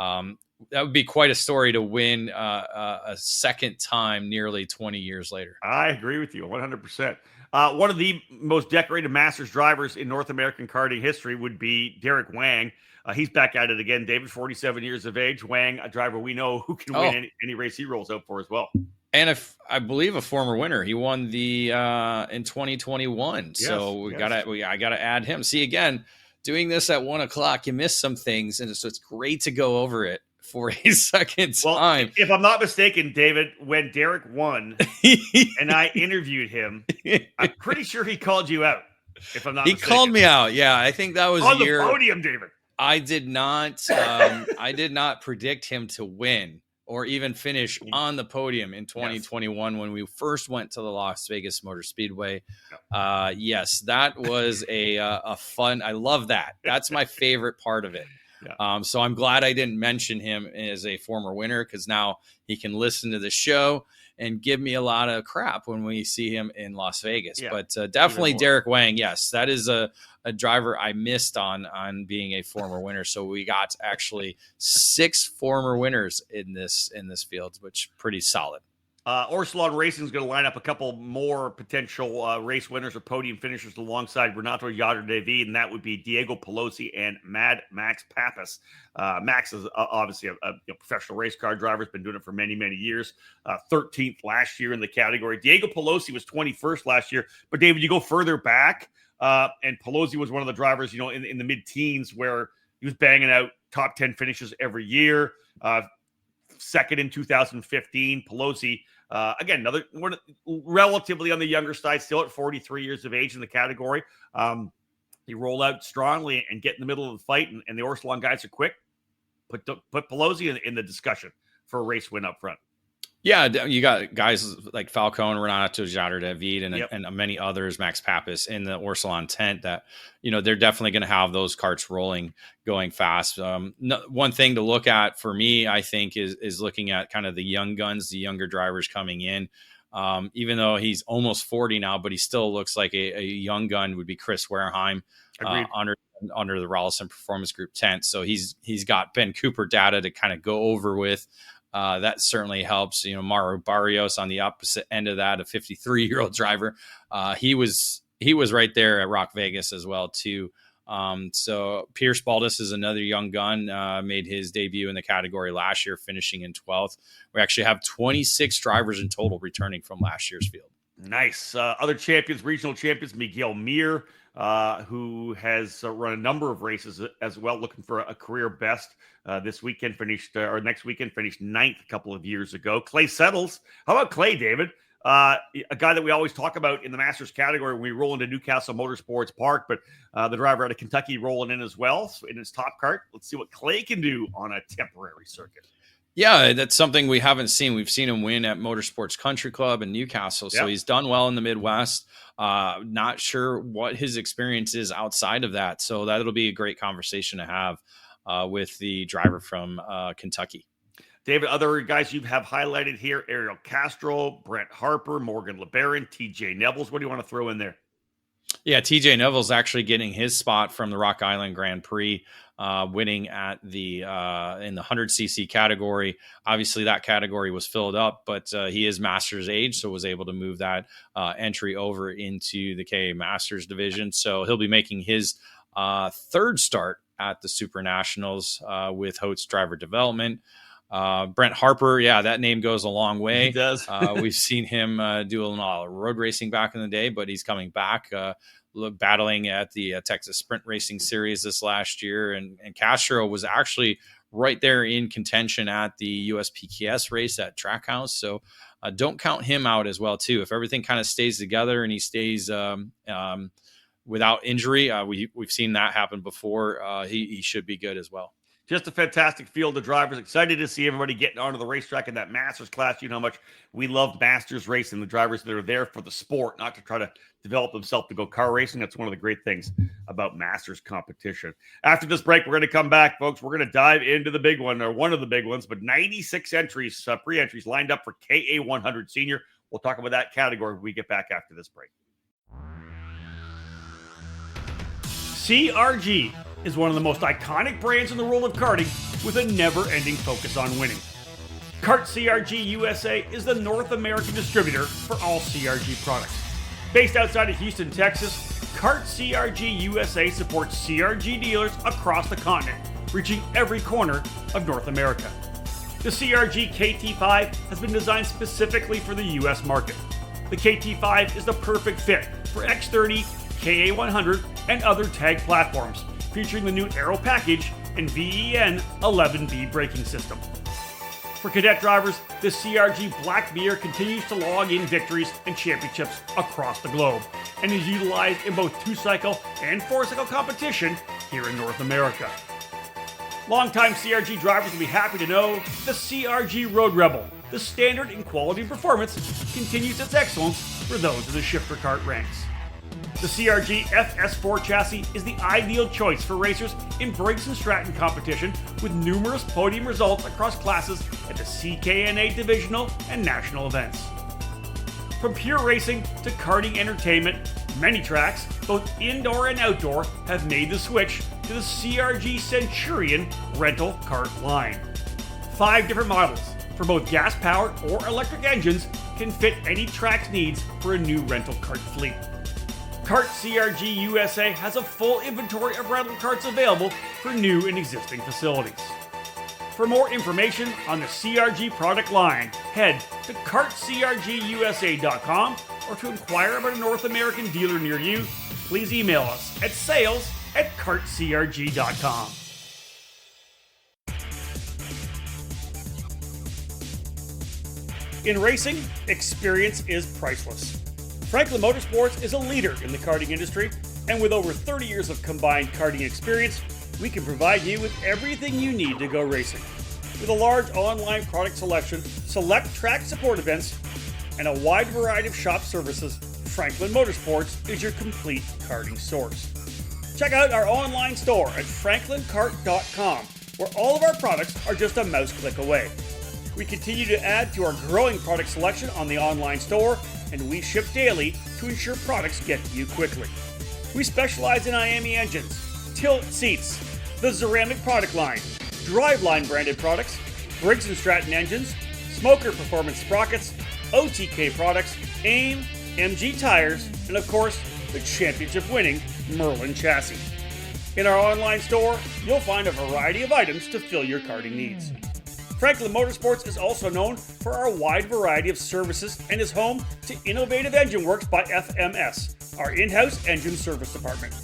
B: That would be quite a story to win a second time nearly 20 years later.
A: I agree with you 100%. One of the most decorated Masters drivers in North American karting history would be Derek Wang. He's back at it again. David, 47 years of age. Wang, a driver we know who can win any race he rolls out for as well.
B: And I believe a former winner, he won the in 2021. Yes, so I gotta add him. See, again, doing this at 1:00, you miss some things, and it's great to go over it for a second time.
A: If I'm not mistaken, David, when Derek won and I interviewed him, I'm pretty sure he called you out. If I'm not mistaken.
B: He called me out. Yeah, I think that was
A: on the podium, David.
B: I did not predict him to win or even finish on the podium in 2021 when we first went to the Las Vegas Motor Speedway. Yes, that was a fun. I love that. That's my favorite part of it. Yeah. So I'm glad I didn't mention him as a former winner, because now he can listen to the show and give me a lot of crap when we see him in Las Vegas. Yeah. But definitely Derek Wang. Yes, that is a driver I missed on being a former winner. So we got actually 6 former winners in this field, which pretty solid.
A: Orsalon Racing is going to line up a couple more potential race winners or podium finishers alongside Renato Yader-David, and that would be Diego Pelosi and Mad Max Pappas. Max is obviously a professional race car driver, has been doing it for many, many years. 13th last year in the category. Diego Pelosi was 21st last year, but David, you go further back, and Pelosi was one of the drivers, in the mid-teens where he was banging out top 10 finishes every year. Second in 2015, Pelosi. Again, another one relatively on the younger side, still at 43 years of age in the category. You roll out strongly and get in the middle of the fight, and the Orsalon guys are quick. Put Pelosi in the discussion for a race win up front.
B: Yeah, you got guys like Falcone, Renato Yader-David, and many others, Max Pappas, in the Orsalon tent that, they're definitely going to have those carts rolling, going fast. One thing to look at for me, I think, is looking at kind of the young guns, the younger drivers coming in. Even though he's almost 40 now, but he still looks like a young gun, would be Chris Wareheim under the Rollison Performance Group tent. So he's got Ben Cooper data to kind of go over with. That certainly helps. Mauro Barrios on the opposite end of that, a 53-year-old driver. He was right there at Rock Vegas as well too. So Pierce Baldus is another young gun, made his debut in the category last year, finishing in 12th. We actually have 26 drivers in total returning from last year's field.
A: Nice. Other champions, regional champions, Miguel Mir, who has run a number of races as well, looking for a career best. This weekend next weekend finished 9th a couple of years ago. Clay Settles. How about Clay, David? A guy that we always talk about in the Masters category when we roll into Newcastle Motorsports Park, but the driver out of Kentucky rolling in as well in his top cart. Let's see what Clay can do on a temporary circuit.
B: Yeah, that's something we haven't seen. We've seen him win at Motorsports Country Club in Newcastle, so he's done well in the Midwest. Not sure what his experience is outside of that, so that'll be a great conversation to have with the driver from Kentucky.
A: David, other guys you have highlighted here, Ariel Castro, Brent Harper, Morgan LeBaron, TJ Nevels. What do you want to throw in there?
B: Yeah, TJ Neville's actually getting his spot from the Rock Island Grand Prix, winning at the in the 100cc category. Obviously, that category was filled up, but he is Masters age, so was able to move that entry over into the KA Masters division. So he'll be making his third start at the SuperNationals with Holtz Driver Development. Brent Harper, yeah, that name goes a long way.
A: He does.
B: We've seen him do a lot of road racing back in the day, but he's coming back, battling at the Texas Sprint Racing Series this last year. And Castro was actually right there in contention at the USPKS race at Trackhouse. So don't count him out as well, too. If everything kind of stays together and he stays without injury, we've seen that happen before. He should be good as well.
A: Just a fantastic field of drivers. Excited to see everybody getting onto the racetrack in that Masters class. You know how much we love Masters racing, the drivers that are there for the sport, not to try to develop themselves to go car racing. That's one of the great things about Masters competition. After this break, we're going to come back, folks. We're going to dive into the big one, or one of the big ones, but 96 entries, pre-entries lined up for KA100 Senior. We'll talk about that category when we get back after this break. CRG is one of the most iconic brands in the world of karting with a never-ending focus on winning. Kart CRG USA is the North American distributor for all CRG products. Based outside of Houston, Texas, Kart CRG USA supports CRG dealers across the continent, reaching every corner of North America. The CRG KT5 has been designed specifically for the US market. The KT5 is the perfect fit for X30, KA100, and other tag platforms, featuring the new Aero package and VEN 11B braking system. For cadet drivers, the CRG Black Beer continues to log in victories and championships across the globe, and is utilized in both 2-cycle and 4-cycle competition here in North America. Longtime CRG drivers will be happy to know the CRG Road Rebel, the standard in quality and performance, continues its excellence for those in the shifter kart ranks. The CRG FS4 chassis is the ideal choice for racers in Briggs & Stratton competition, with numerous podium results across classes at the CKNA divisional and national events. From pure racing to karting entertainment, many tracks, both indoor and outdoor, have made the switch to the CRG Centurion rental kart line. 5 different models for both gas-powered or electric engines can fit any track's needs for a new rental kart fleet. Kart CRG USA has a full inventory of rental karts available for new and existing facilities. For more information on the CRG product line, head to kartcrgusa.com, or to inquire about a North American dealer near you, please email us at sales@kartcrg.com. In racing, experience is priceless. Franklin Motorsports is a leader in the karting industry, and with over 30 years of combined karting experience, we can provide you with everything you need to go racing. With a large online product selection, select track support events, and a wide variety of shop services, Franklin Motorsports is your complete karting source. Check out our online store at franklinkart.com, where all of our products are just a mouse click away. We continue to add to our growing product selection on the online store, and we ship daily to ensure products get to you quickly. We specialize in IAME engines, tilt seats, the Ceramic product line, Driveline branded products, Briggs & Stratton engines, Smoker performance sprockets, OTK products, AIM, MG tires, and of course, the championship-winning Merlin chassis. In our online store, you'll find a variety of items to fill your karting needs. Franklin Motorsports is also known for our wide variety of services and is home to Innovative Engine Works by FMS, our in-house engine service department.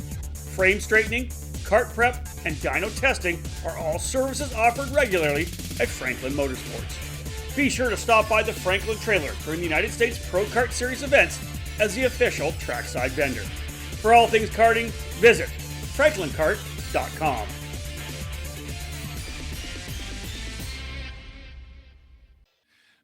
A: Frame straightening, kart prep, and dyno testing are all services offered regularly at Franklin Motorsports. Be sure to stop by the Franklin trailer during the United States Pro Kart Series events as the official trackside vendor. For all things karting, visit franklinkart.com.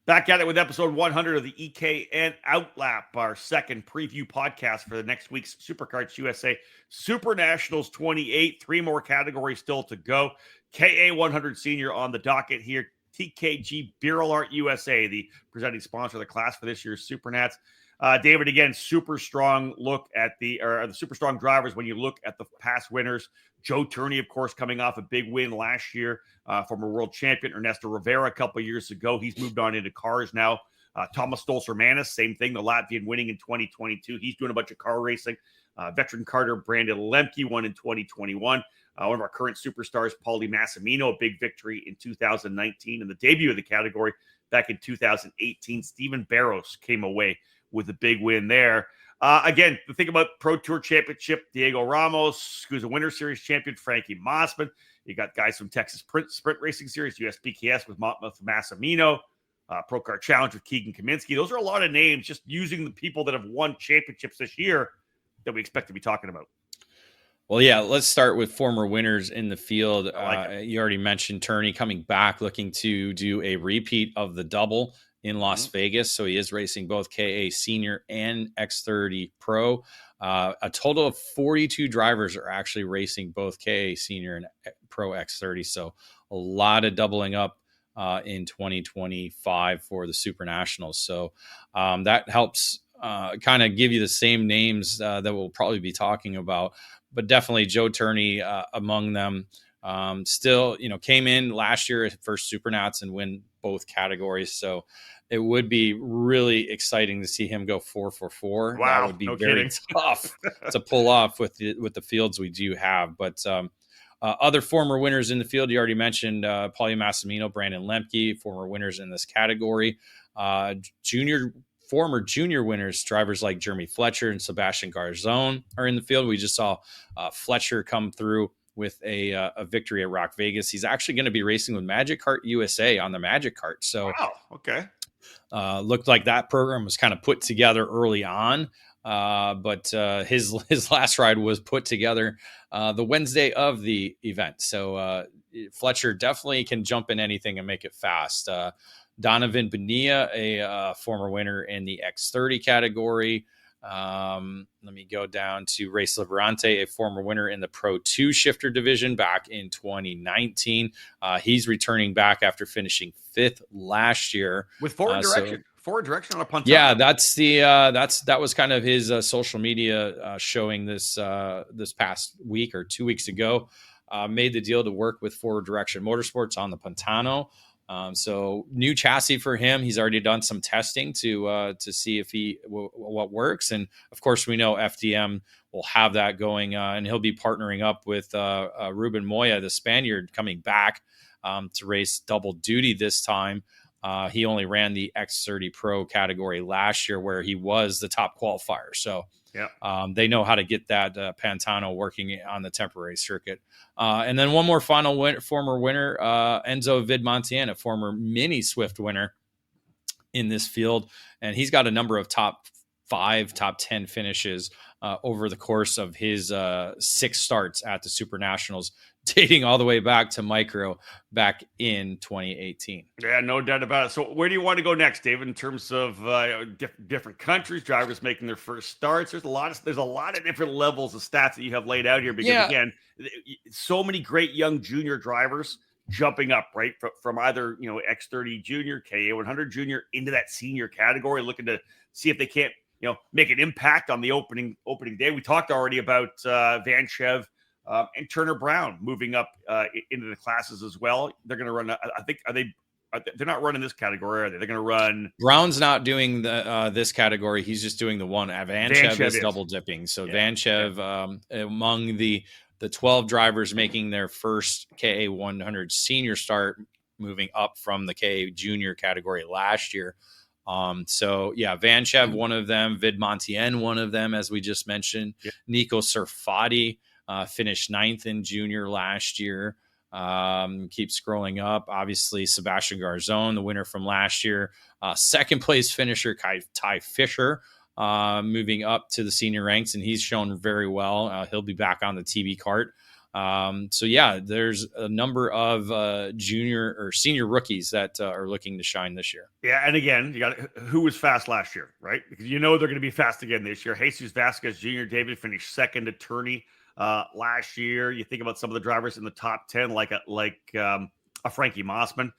A: Back at it with episode 100 of the EKN OutLap, our second preview podcast for the next week's Superkarts USA SuperNationals 28. 3 more categories still to go. KA100 Senior on the docket here. TKG Beryl Art USA, the presenting sponsor of the class for this year's SuperNats. David, again, super strong look at the super strong drivers when you look at the past winners. Joe Turney, of course, coming off a big win last year, former world champion. Ernesto Rivera a couple years ago. He's moved on into cars now. Thomas Stolzer-Manis, same thing, the Latvian winning in 2022. He's doing a bunch of car racing. Veteran karter Brandon Lemke won in 2021. One of our current superstars, Paulie Massimino, a big victory in 2019. And the debut of the category back in 2018, Stephen Barros came away with a big win there. Again, the thing about Pro Tour Championship, Diego Ramos, who's a Winter Series champion, Frankie Mossman. You got guys from Texas Sprint Racing Series, USPKS with Massimino, Pro Kart Challenge with Keegan Kaminsky. Those are a lot of names just using the people that have won championships this year that we expect to be talking about.
B: Well, yeah, let's start with former winners in the field. You already mentioned Turney coming back, looking to do a repeat of the double in Las Vegas. So he is racing both KA Senior and X30 Pro. A total of 42 drivers are actually racing both KA Senior and Pro X30. So a lot of doubling up in 2025 for the SuperNationals. So that helps kind of give you the same names that we'll probably be talking about. But definitely Joe Turney among them. Still, came in last year at first SuperNats and win both categories. So it would be really exciting to see him go 4-for-4.
A: Wow,
B: that would be very tough to pull off with the fields we do have. But other former winners in the field, you already mentioned Paulie Massimino, Brandon Lemke, former winners in this category. Former junior winners, drivers like Jeremy Fletcher and Sebastian Garzone are in the field. We just saw Fletcher come through with a victory at Rock Vegas. He's actually going to be racing with Magic Kart USA on the Magic Kart. So,
A: wow, okay.
B: Looked like that program was kind of put together early on, but his last ride was put together the Wednesday of the event. So Fletcher definitely can jump in anything and make it fast. Donovan Bonilla, a former winner in the X30 category. Let me go down to Race Liberante, a former winner in the Pro 2 shifter division back in 2019. He's returning back after finishing 5th last year
A: with forward direction. Forward direction on a punt.
B: Yeah, that was kind of his social media showing this past week or 2 weeks ago. Made the deal to work with Forward Direction Motorsports on the Pantano. So new chassis for him. He's already done some testing to see if what works. And of course, we know FDM will have that going, and he'll be partnering up with Ruben Moya, the Spaniard, coming back to race double duty this time. He only ran the X30 Pro category last year, where he was the top qualifier. So they know how to get that Pantano working on the temporary circuit. And then one more former winner, Enzo Vidmontian, a former mini Swift winner in this field. And he's got a number of top 5, top 10 finishes over the course of his 6 starts at the SuperNationals, dating all the way back to Micro back in 2018.
A: Yeah, no doubt about it. So where do you want to go next, David, in terms of different countries, drivers making their first starts? There's a lot of different levels of stats that you have laid out here, because again, so many great young junior drivers jumping up, right, from either X30 junior, KA100 junior into that senior category, looking to see if they can't make an impact on the opening day. We talked already about Van Chev and Turner Brown moving up into the classes as well. They're going to run. I think they're not running this category, are they? They're going to run.
B: Brown's not doing this category. He's just doing the one. Van Chev is double dipping. So Van Chev among the 12 drivers making their first KA100 senior start, moving up from the KA junior category last year. Van Chev, one of them, Vidmontian, one of them, as we just mentioned. Nico Serfati finished 9th in junior last year. Keep scrolling up. Obviously, Sebastian Garzone, the winner from last year. Second place finisher, Ty Fisher, moving up to the senior ranks, and he's shown very well. He'll be back on the TB kart. There's a number of junior or senior rookies that are looking to shine this year.
A: Yeah, and again, you got who was fast last year, right? Because they're going to be fast again this year. Jesus Vasquez Jr. David finished 2nd at Turney last year. You think about some of the drivers in the top 10, like a Frankie Mossman.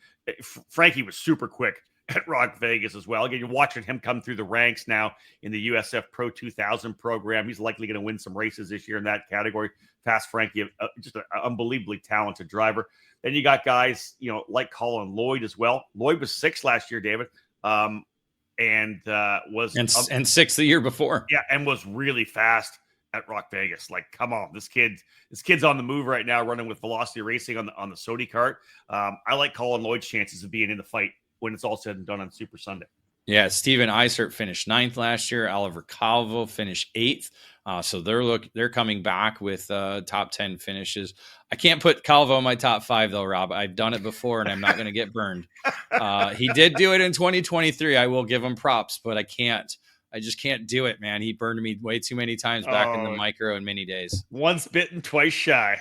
A: Frankie was super quick at Rock Vegas as well. Again, you're watching him come through the ranks now in the USF Pro 2000 program. He's likely going to win some races this year in that category. Fast Frankie, just an unbelievably talented driver. Then you got guys, like Colin Lloyd as well. Lloyd was 6th last year, David, and 6th
B: the year before.
A: Yeah, and was really fast at Rock Vegas. Like, come on, this kid's on the move right now, running with Velocity Racing on the Sodi kart. I like Colin Lloyd's chances of being in the fight when it's all said and done on Super Sunday.
B: Yeah, Steven Eisert finished 9th last year. Oliver Calvo finished 8th. So they're coming back with top 10 finishes. I can't put Calvo in my top 5 though, Rob. I've done it before, and I'm not going to get burned. He did do it in 2023. I will give him props, but I just can't do it, man. He burned me way too many times back in the micro and mini days.
A: Once bitten, twice shy.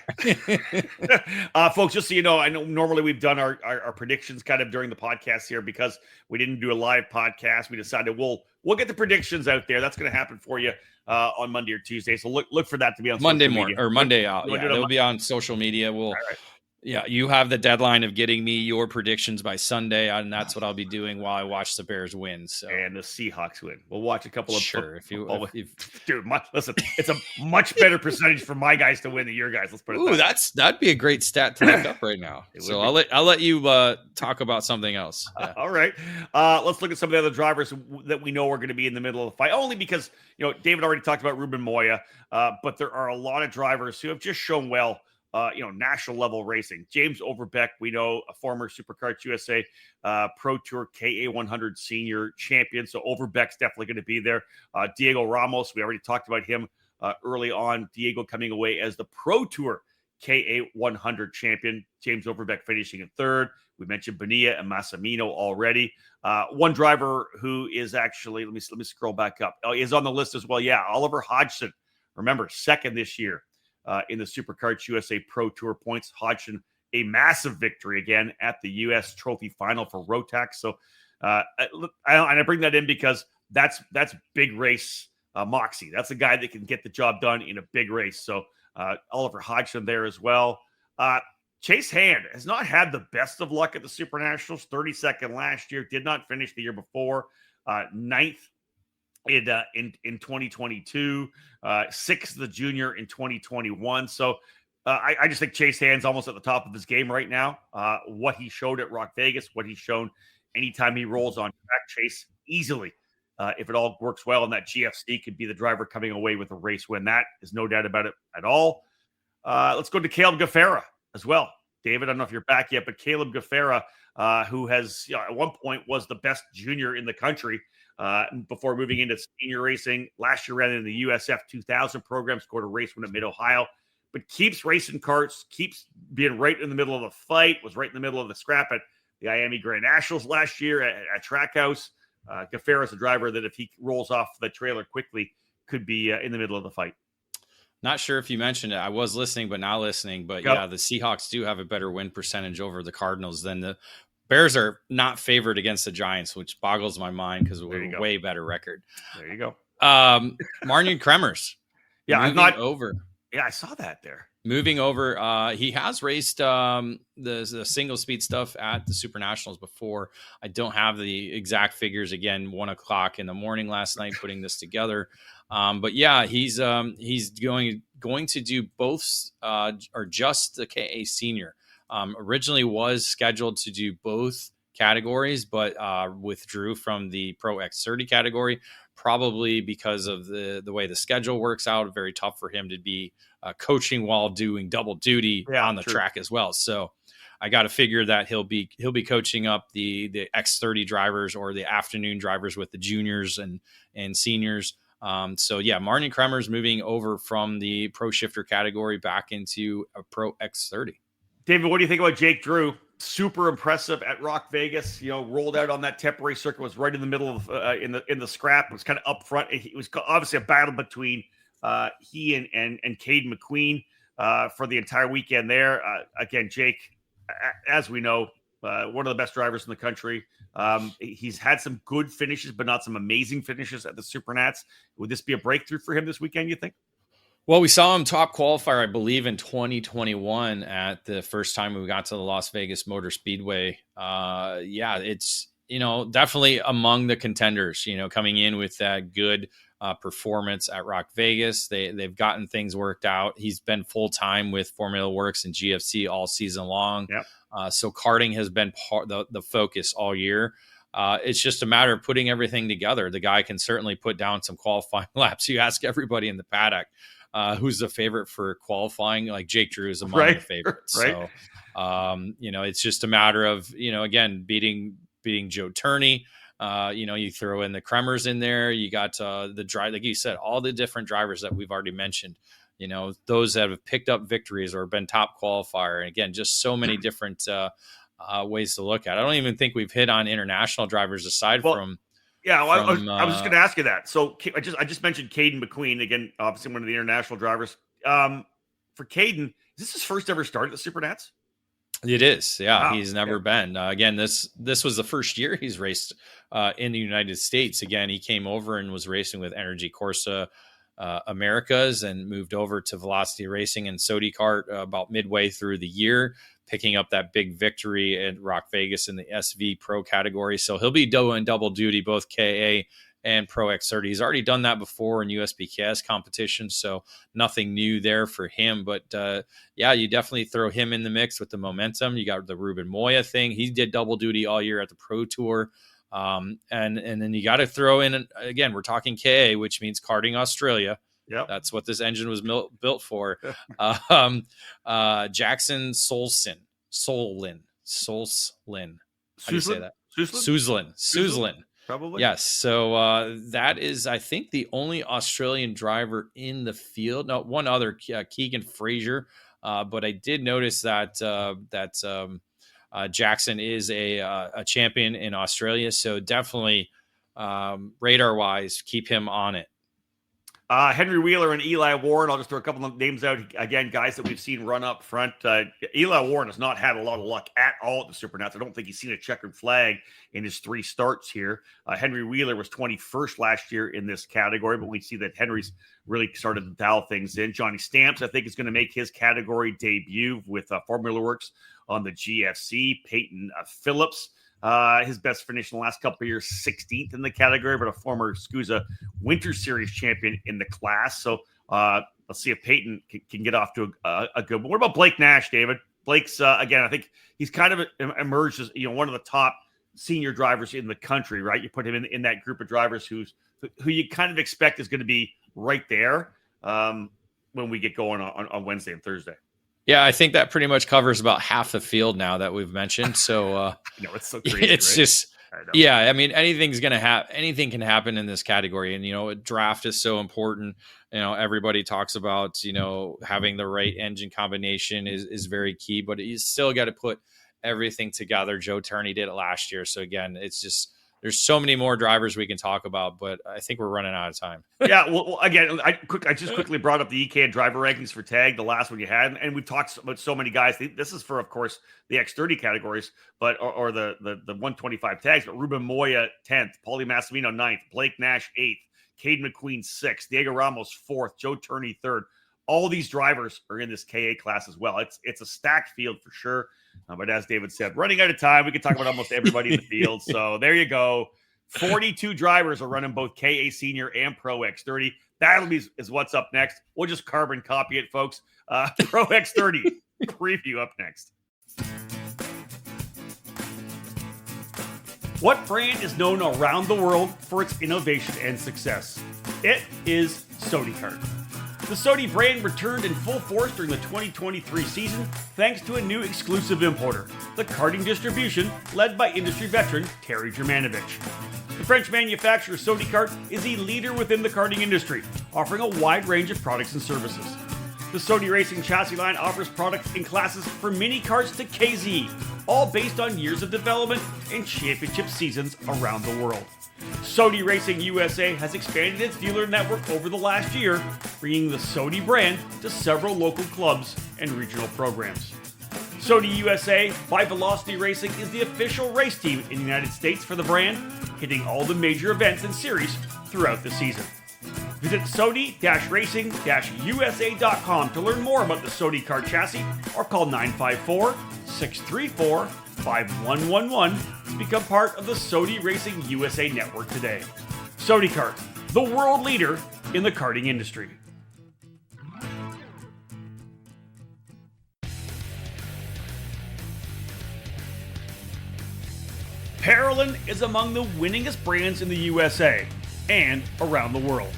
A: Folks, just so you know, I know normally we've done our predictions kind of during the podcast here because we didn't do a live podcast. We decided we'll get the predictions out there. That's going to happen for you on Monday or Tuesday. So look for that to be on
B: Monday
A: social
B: morning
A: media.
B: or Monday out. Yeah,
A: it'll
B: be on social media. We'll.
A: All right.
B: Yeah, you have the deadline of getting me your predictions by Sunday, and that's what I'll be doing while I watch the Bears win. So.
A: And the Seahawks win. We'll watch a couple of
B: Dude,
A: listen, it's a much better percentage for my guys to win than your guys. Let's put it.
B: That'd be a great stat to look up right now. So I'll let you talk about something else. Yeah.
A: All right, let's look at some of the other drivers that we know are going to be in the middle of the fight. Only because David already talked about Ruben Moya, but there are a lot of drivers who have just shown well. National level racing. James Overbeck, we know, a former Superkarts USA Pro Tour KA100 senior champion. So Overbeck's definitely going to be there. Diego Ramos, we already talked about him early on. Diego coming away as the Pro Tour KA100 champion. James Overbeck finishing in 3rd. We mentioned Bonilla and Massimino already. One driver who is actually, let me scroll back up. Is on the list as well. Yeah, Oliver Hodgson. Remember, 2nd this year. In the Superkarts USA Pro Tour points. Hodgson, a massive victory again at the U.S. Trophy Final for Rotax. So I bring that in because that's big race moxie. That's a guy that can get the job done in a big race. So Oliver Hodgson there as well. Chase Hand has not had the best of luck at the SuperNationals. 32nd last year, did not finish the year before. 9th. In 2022, 6th the junior in 2021. So I just think Chase Hand's almost at the top of his game right now. What he showed at Rock Vegas, what he's shown anytime he rolls on track, Chase easily, if it all works well, and that GFC could be the driver coming away with a race win. That is no doubt about it at all. Let's go to Caleb Gaffera as well. David, I don't know if you're back yet, but Caleb Gaffera, who has at one point was the best junior in the country, before moving into senior racing. Last year ran in the USF 2000 program, scored a race win at Mid-Ohio, but keeps racing karts, keeps being right in the middle of the fight, was right in the middle of the scrap at the Miami Grand Nationals last year at Trackhouse. Gaffera is a driver that if he rolls off the trailer quickly, could be in the middle of the fight.
B: Not sure if you mentioned it. I was listening, but not listening. But yeah, the Seahawks do have a better win percentage over the Cardinals than the Bears are not favored against the Giants, which boggles my mind because we're a way better record.
A: There you go.
B: Marnian Kremers.
A: Yeah, I'm not
B: over.
A: Yeah, I saw that there.
B: Moving over. He has raced the single speed stuff at the SuperNationals before. I don't have the exact figures. Again, 1:00 in the morning last night putting this together. But yeah, he's going to do both or just the KA senior. Originally was scheduled to do both categories, but withdrew from the Pro X30 category, probably because of the way the schedule works out. Very tough for him to be coaching while doing double duty on the track as well. So I got to figure that he'll be coaching up the X30 drivers or the afternoon drivers with the juniors and seniors. So yeah, Marnian Kremers moving over from the Pro Shifter category back into a Pro X30.
A: David, what do you think about Jake Drew? Super impressive at Rock Vegas. Rolled out on that temporary circuit, was right in the middle of in the scrap. Was kind of up front. It was obviously a battle between he and Cade McQueen for the entire weekend there. Again, Jake, as we know, one of the best drivers in the country. He's had some good finishes, but not some amazing finishes at the Supernats. Would this be a breakthrough for him this weekend, you think?
B: Well, we saw him top qualifier, I believe, in 2021 at the first time we got to the Las Vegas Motor Speedway. Yeah, it's, definitely among the contenders, coming in with that good performance at Rock Vegas. They've gotten things worked out. He's been full-time with Formula Works and GFC all season long. Yep. So karting has been the focus all year. It's just a matter of putting everything together. The guy can certainly put down some qualifying laps. You ask everybody in the paddock. who's the favorite for qualifying. Like Jake Drew is among the favorites.
A: Right.
B: So, it's just a matter of, again, beating Joe Turney. You throw in the Kremers in there. You got the drive, like you said, all the different drivers that we've already mentioned. Those that have picked up victories or been top qualifier. And again, just so many different ways to look at it. I don't even think we've hit on international drivers aside from.
A: Yeah, I was just going to ask you that. So I just mentioned Caden McQueen again, obviously one of the international drivers. For Caden, is this his first ever start at the Supernats?
B: It is, yeah.
A: Wow.
B: He's never been. Again, this was the first year he's raced in the United States. Again, he came over and was racing with Energy Corsa Americas and moved over to Velocity Racing and Superkart about midway through the year, picking up that big victory at Rock Vegas in the SV Pro category. So he'll be doing double duty, both KA and Pro X30. He's already done that before in USBKS competition, so nothing new there for him. But you definitely throw him in the mix with the momentum. You got the Ruben Moya thing. He did double duty all year at the Pro Tour. And then you got to throw in, again, we're talking KA, which means Karting Australia.
A: Yeah,
B: that's what this engine was built for. Jackson Solslin. How do you say that? Suslin.
A: Probably.
B: Yes. So that is, I think, the only Australian driver in the field. No, one other, Keegan Frazier. But I did notice that Jackson is a champion in Australia. So definitely radar-wise, keep him on it.
A: Henry Wheeler and Eli Warren. I'll just throw a couple of names out again, guys that we've seen run up front. Eli Warren has not had a lot of luck at all at the Supernats. I don't think he's seen a checkered flag in his 3 starts here. Henry Wheeler was 21st last year in this category, but we see that Henry's really started to dial things in. Johnny Stamps, I think, is going to make his category debut with Formula Works on the GFC. Peyton Phillips. His best finish in the last couple of years, 16th in the category, but a former SCUSA Winter Series champion in the class. So let's see if Peyton can get off to a good one. What about Blake Nash, David? Blake's, again, I think he's kind of emerged as one of the top senior drivers in the country, right? You put him in that group of drivers who you kind of expect is going to be right there when we get going on Wednesday and Thursday.
B: Yeah, I think that pretty much covers about half the field now that we've mentioned. So
A: it's so crazy.
B: It's
A: right?
B: just, I mean, anything can happen in this category. And, draft is so important. Everybody talks about, having the right engine combination is very key, but you still got to put everything together. Joe Turney did it last year. So again, it's just, there's so many more drivers we can talk about, but I think we're running out of time.
A: Yeah, well, again, I just quickly brought up the EKN driver rankings for tag, the last one you had, and we've talked about so many guys. This is for, of course, the X30 categories, but or the 125 tags. But Ruben Moya 10th, Paulie Massimino 9th, Blake Nash 8th, Cade McQueen 6th, Diego Ramos 4th, Joe Turney 3rd. All these drivers are in this KA class as well. It's a stacked field for sure. But as David said, running out of time, we could talk about almost everybody in the field. So there you go. 42 drivers are running both KA Senior and Pro X30. That'll be is what's up next. We'll just carbon copy it, folks. Pro X30 preview up next. What brand is known around the world for its innovation and success? It is Superkarts. The Sodi brand returned in full force during the 2023 season thanks to a new exclusive importer, the karting distribution led by industry veteran Terry Germanovich. The French manufacturer Superkarts is a leader within the karting industry, offering a wide range of products and services. The Sodi Racing chassis line offers products in classes from mini karts to KZ, all based on years of development and championship seasons around the world. Sodi Racing USA has expanded its dealer network over the last year, bringing the Sodi brand to several local clubs and regional programs. Sodi USA by Velocity Racing is the official race team in the United States for the brand, hitting all the major events and series throughout the season. Visit Sodi-Racing-USA.com to learn more about the Sodi kart chassis or call 954-634-5111 to become part of the Sodi Racing USA network today. Superkarts, the world leader in the karting industry. Parolin is among the winningest brands in the USA and around the world.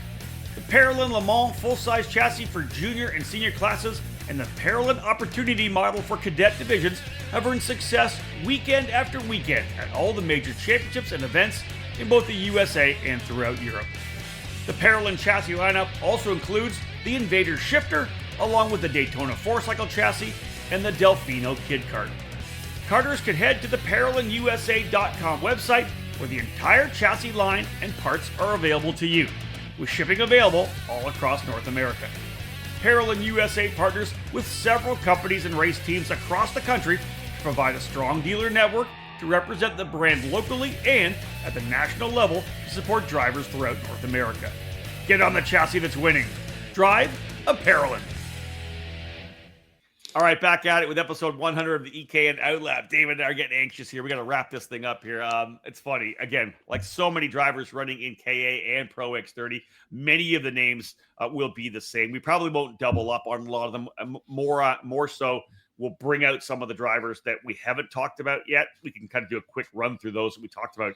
A: the Paralin Le Mans full-size chassis for junior and senior classes, and the Paralin Opportunity model for cadet divisions have earned success weekend after weekend at all the major championships and events in both the USA and throughout Europe. The Paralin chassis lineup also includes the Invader shifter, along with the Daytona 4-cycle chassis and the Delfino Kid Kart. Karters can head to the ParalinUSA.com website, where the entire chassis line and parts are available to you, with shipping available all across North America. Paralin USA partners with several companies and race teams across the country to provide a strong dealer network to represent the brand locally and at the national level to support drivers throughout North America. Get on the chassis that's winning. Drive a Paralin. All right, back at it with episode 100 of the EKN OutLap. David and I are getting anxious here. We got to wrap this thing up here. It's funny. Again, like so many drivers running in KA and Pro X30, many of the names will be the same. We probably won't double up on a lot of them. More so, we'll bring out some of the drivers that we haven't talked about yet. We can kind of do a quick run through those that we talked about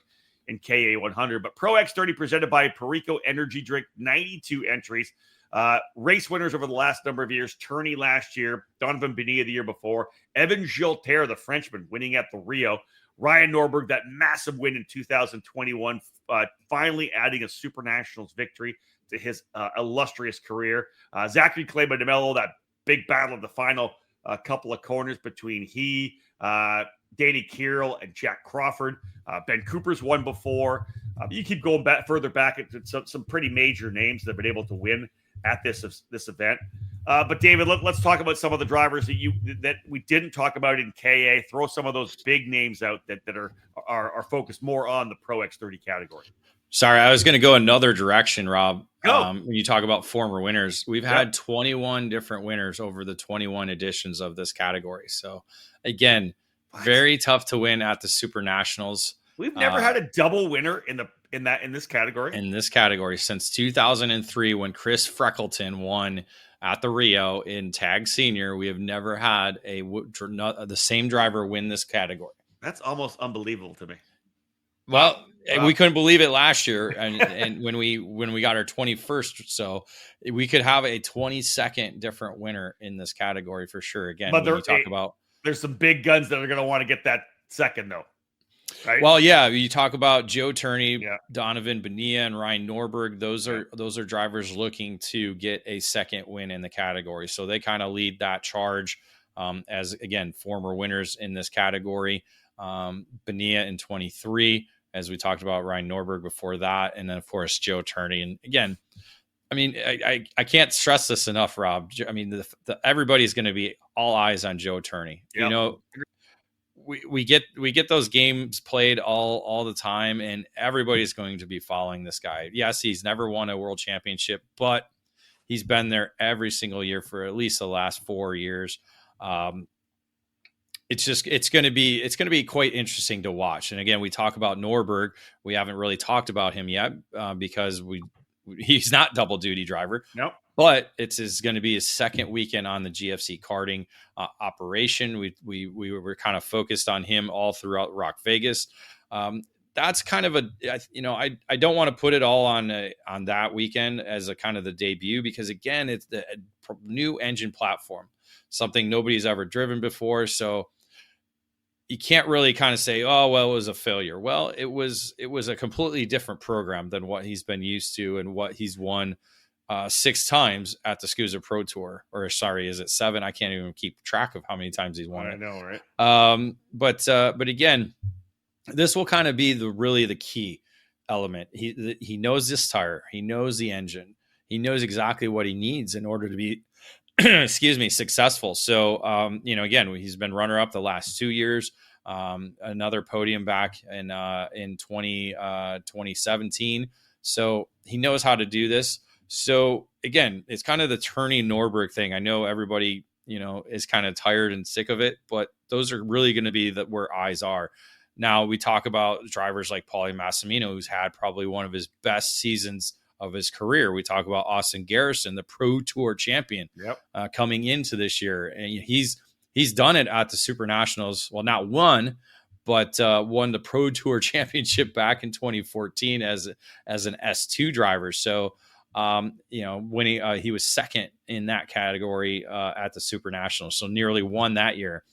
A: in KA 100. But Pro X30 presented by Perico Energy Drink, 92 entries. Race winners over the last number of years. Turney last year, Donovan Bonilla the year before, Evan Gilter, the Frenchman, winning at the Rio, Ryan Norberg, that massive win in 2021, finally adding a SuperNationals victory to his illustrious career. Zachary Clay-Mello, DeMello, that big battle of the final couple of corners between Danny Kirill and Jack Crawford. Ben Cooper's won before. You keep going further back into some pretty major names that have been able to win at this event. But David, let's talk about some of the drivers that we didn't talk about in KA. Throw some of those big names out that are focused more on the Pro X30 category.
B: Sorry, I was going to go another direction, Rob. When you talk about former winners, we've had 21 different winners over the 21 editions of this category. So again, very tough to win at the SuperNationals.
A: We've never had a double winner in this category.
B: In this category since 2003, when Chris Freckleton won at the Rio in Tag Senior, we have never had the same driver win this category.
A: That's almost unbelievable to me.
B: Well, we couldn't believe it last year, and when we got our 21st, so we could have a 22nd different winner in this category for sure. Again,
A: but there's some big guns that are going to want to get that second though. Right?
B: Well, yeah, you talk about Joe Turney, Donovan Bonilla, and Ryan Norberg. Those are drivers looking to get a second win in the category. So they kind of lead that charge as, again, former winners in this category. Bonilla in 23, as we talked about, Ryan Norberg before that. And then, of course, Joe Turney. And again, I mean, I can't stress this enough, Rob. I mean, everybody's going to be all eyes on Joe Turney. Yep. You know, we get those games played all the time, and everybody's going to be following this guy. Yes, he's never won a world championship, but he's been there every single year for at least the last 4 years. It's going to be quite interesting to watch. And again, we talk about Norberg. We haven't really talked about him yet because he's not double duty driver.
A: Nope.
B: But it's going to be his second weekend on the GFC karting operation. We were kind of focused on him all throughout Rock Vegas. That's kind of I don't want to put it all on that weekend as a kind of the debut, because again, it's the new engine platform, something nobody's ever driven before. So you can't really kind of say, oh, well, it was a failure. Well, it was a completely different program than what he's been used to and what he's won 6 times at the SCUSA Pro Tour, or sorry, is it 7? I can't even keep track of how many times he's won.
A: I know, right?
B: But again, this will kind of be the key element. He knows this tire, he knows the engine, he knows exactly what he needs in order to be, successful. So, again, he's been runner up the last 2 years. Another podium back in 2017. So he knows how to do this. So again, it's kind of the Turney Norberg thing. I know everybody, is kind of tired and sick of it, but those are really going to be where eyes are. Now we talk about drivers like Paulie Massimino, who's had probably one of his best seasons of his career. We talk about Austin Garrison, the Pro Tour champion, coming into this year. And he's done it at the SuperNationals. Well, not one, but won the Pro Tour championship back in 2014 as an S2 driver. So, winning. He was second in that category at the SuperNationals, so nearly won that year.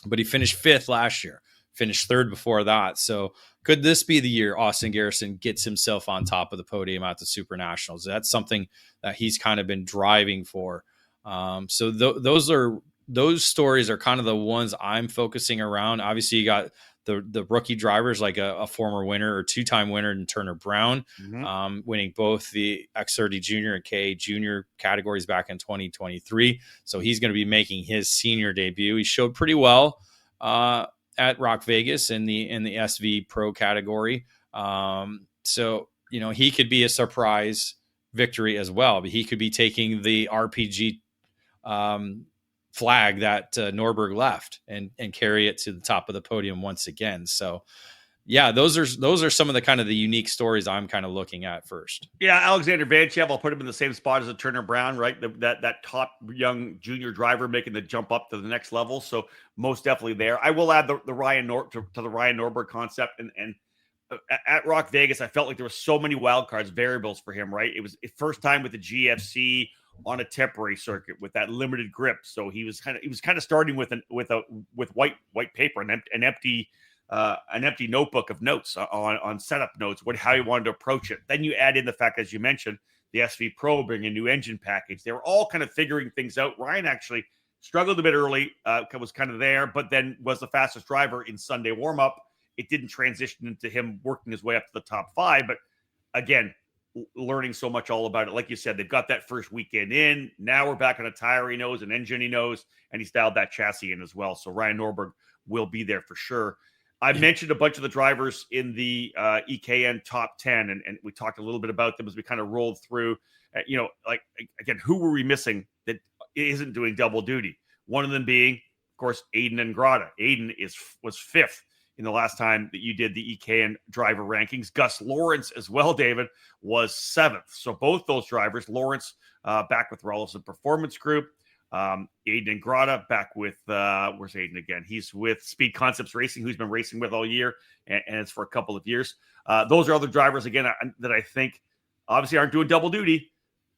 B: But he finished fifth last year, finished third before that. So could this be the year Austin Garrison gets himself on top of the podium at the SuperNationals? That's something that he's kind of been driving for. So those stories are kind of the ones I'm focusing around. Obviously, you got the rookie drivers like a former winner or two-time winner in Turner Brown, winning both the X30 Junior and KA Junior categories back in 2023. So he's going to be making his senior debut. He showed pretty well at Rock Vegas in the SV Pro category. So he could be a surprise victory as well. But he could be taking the RPG flag that Norberg left and carry it to the top of the podium once again. So yeah, those are some of the kind of the unique stories I'm kind of looking at first.
A: Yeah, Alexander Vanchev, I'll put him in the same spot as a Turner Brown, right? That top young junior driver making the jump up to the next level. So most definitely there. I will add the Ryan to the Ryan Norberg concept, and at Rock Vegas, I felt like there were so many wild cards, variables for him, right? It was his first time with the GFC on a temporary circuit with that limited grip. So he was kind of starting with white paper, an empty notebook of notes on setup notes, how he wanted to approach it. Then you add in the fact, as you mentioned, the SV Pro bringing a new engine package. They were all kind of figuring things out. Ryan actually struggled a bit early, was kind of there, but then was the fastest driver in Sunday warm-up. It didn't transition into him working his way up to the top 5, but again, learning so much all about it. Like you said, they've got that first weekend in. Now we're back on a tire he knows, an engine he knows, and he's dialed that chassis in as well. So Ryan Norberg will be there for sure. I mentioned a bunch of the drivers in the EKN top 10, and we talked a little bit about them as we kind of rolled through. Again, who were we missing that isn't doing double duty? One of them being, of course, Aiden Angrada. Aiden was 5th in the last time that you did the EKN driver rankings. Gus Lawrence as well, David, was 7th. So both those drivers, Lawrence back with Rollison Performance Group, Aiden Angrada back with, where's Aiden again? He's with Speed Concepts Racing, who's been racing with all year, and it's for a couple of years. Those are other drivers, again, that I think obviously aren't doing double duty,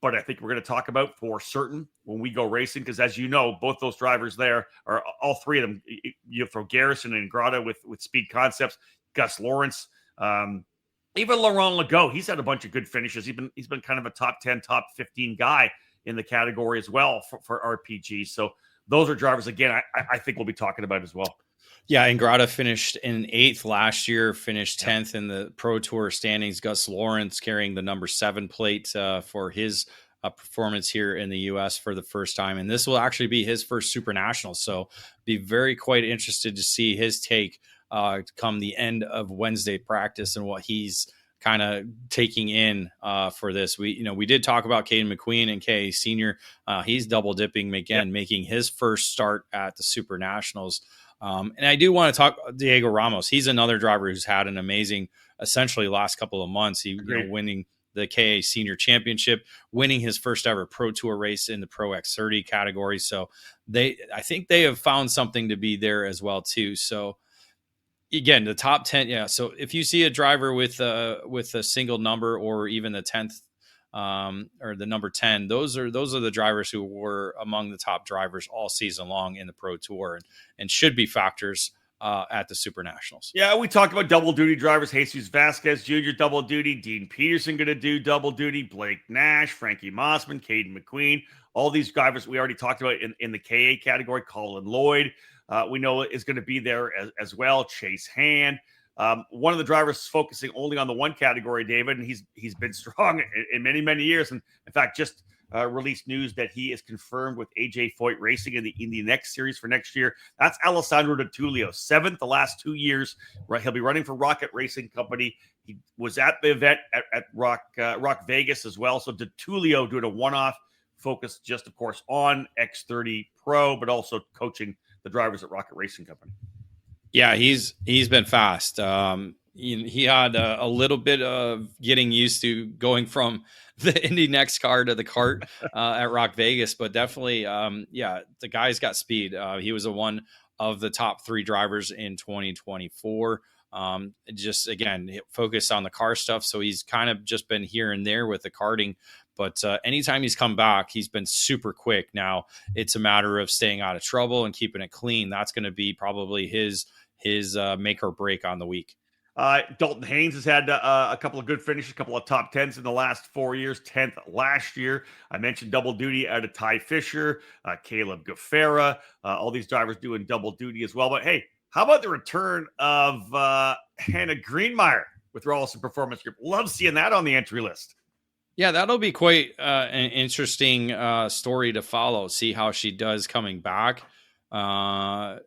A: but I think we're going to talk about for certain when we go racing, because as you know, both those drivers there are all three of them. You throw Garrison and Grata with Speed Concepts, Gus Lawrence, even Laurent Legault. He's had a bunch of good finishes. He's been kind of a top 10, top 15 guy in the category as well for RPG. So those are drivers, again, I think we'll be talking about as well.
B: Yeah, Ingrata finished in 8th last year, finished 10th in the Pro Tour standings. Gus Lawrence carrying the number 7 plate for his performance here in the U.S. for the first time. And this will actually be his first SuperNationals. So be very quite interested to see his take come the end of Wednesday practice and what he's kind of taking in for this. We did talk about Caden McQueen and KA Senior. He's double dipping again, making his first start at the SuperNationals. And I do want to talk Diego Ramos. He's another driver who's had an amazing, essentially last couple of months. He winning the KA Senior Championship, winning his first ever Pro Tour race in the Pro X30 category. So I think they have found something to be there as well too. So again, the top 10. Yeah. So if you see a driver with a single number or even the 10th or the number 10, those are the drivers who were among the top drivers all season long in the Pro Tour and should be factors at the SuperNationals.
A: Yeah, we talked about double duty drivers. Jesus Vasquez Jr. double duty, Dean Peterson going to do double duty, Blake Nash, Frankie Mossman, Caden McQueen, all these drivers we already talked about in the KA category. Colin Lloyd, we know is going to be there as well. Chase Hand. One of the drivers focusing only on the one category, David, and he's been strong in many, many years. And in fact, just released news that he is confirmed with AJ Foyt Racing in the next series for next year. That's Alessandro DeTullio, 7th the last 2 years. Right, he'll be running for Rocket Racing Company. He was at the event at Rock Vegas as well. So DeTullio doing a one-off focus, just of course on X30 Pro, but also coaching the drivers at Rocket Racing Company.
B: Yeah, he's been fast. He had a little bit of getting used to going from the Indy Next car to the kart at Rock Vegas, but definitely, the guy's got speed. He was one of the top 3 drivers in 2024. Just again, focused on the car stuff. So he's kind of just been here and there with the karting, But anytime he's come back, he's been super quick. Now it's a matter of staying out of trouble and keeping it clean. That's going to be probably his make or break on the week.
A: Dalton Haynes has had a couple of good finishes, a couple of top 10s in the last 4 years, 10th last year. I mentioned double duty out of Ty Fisher, Caleb Gaffera, all these drivers doing double duty as well. But hey, how about the return of Hannah Greenmeyer with Rawlson Performance Group? Love seeing that on the entry list.
B: Yeah, that'll be quite an interesting story to follow. See how she does coming back to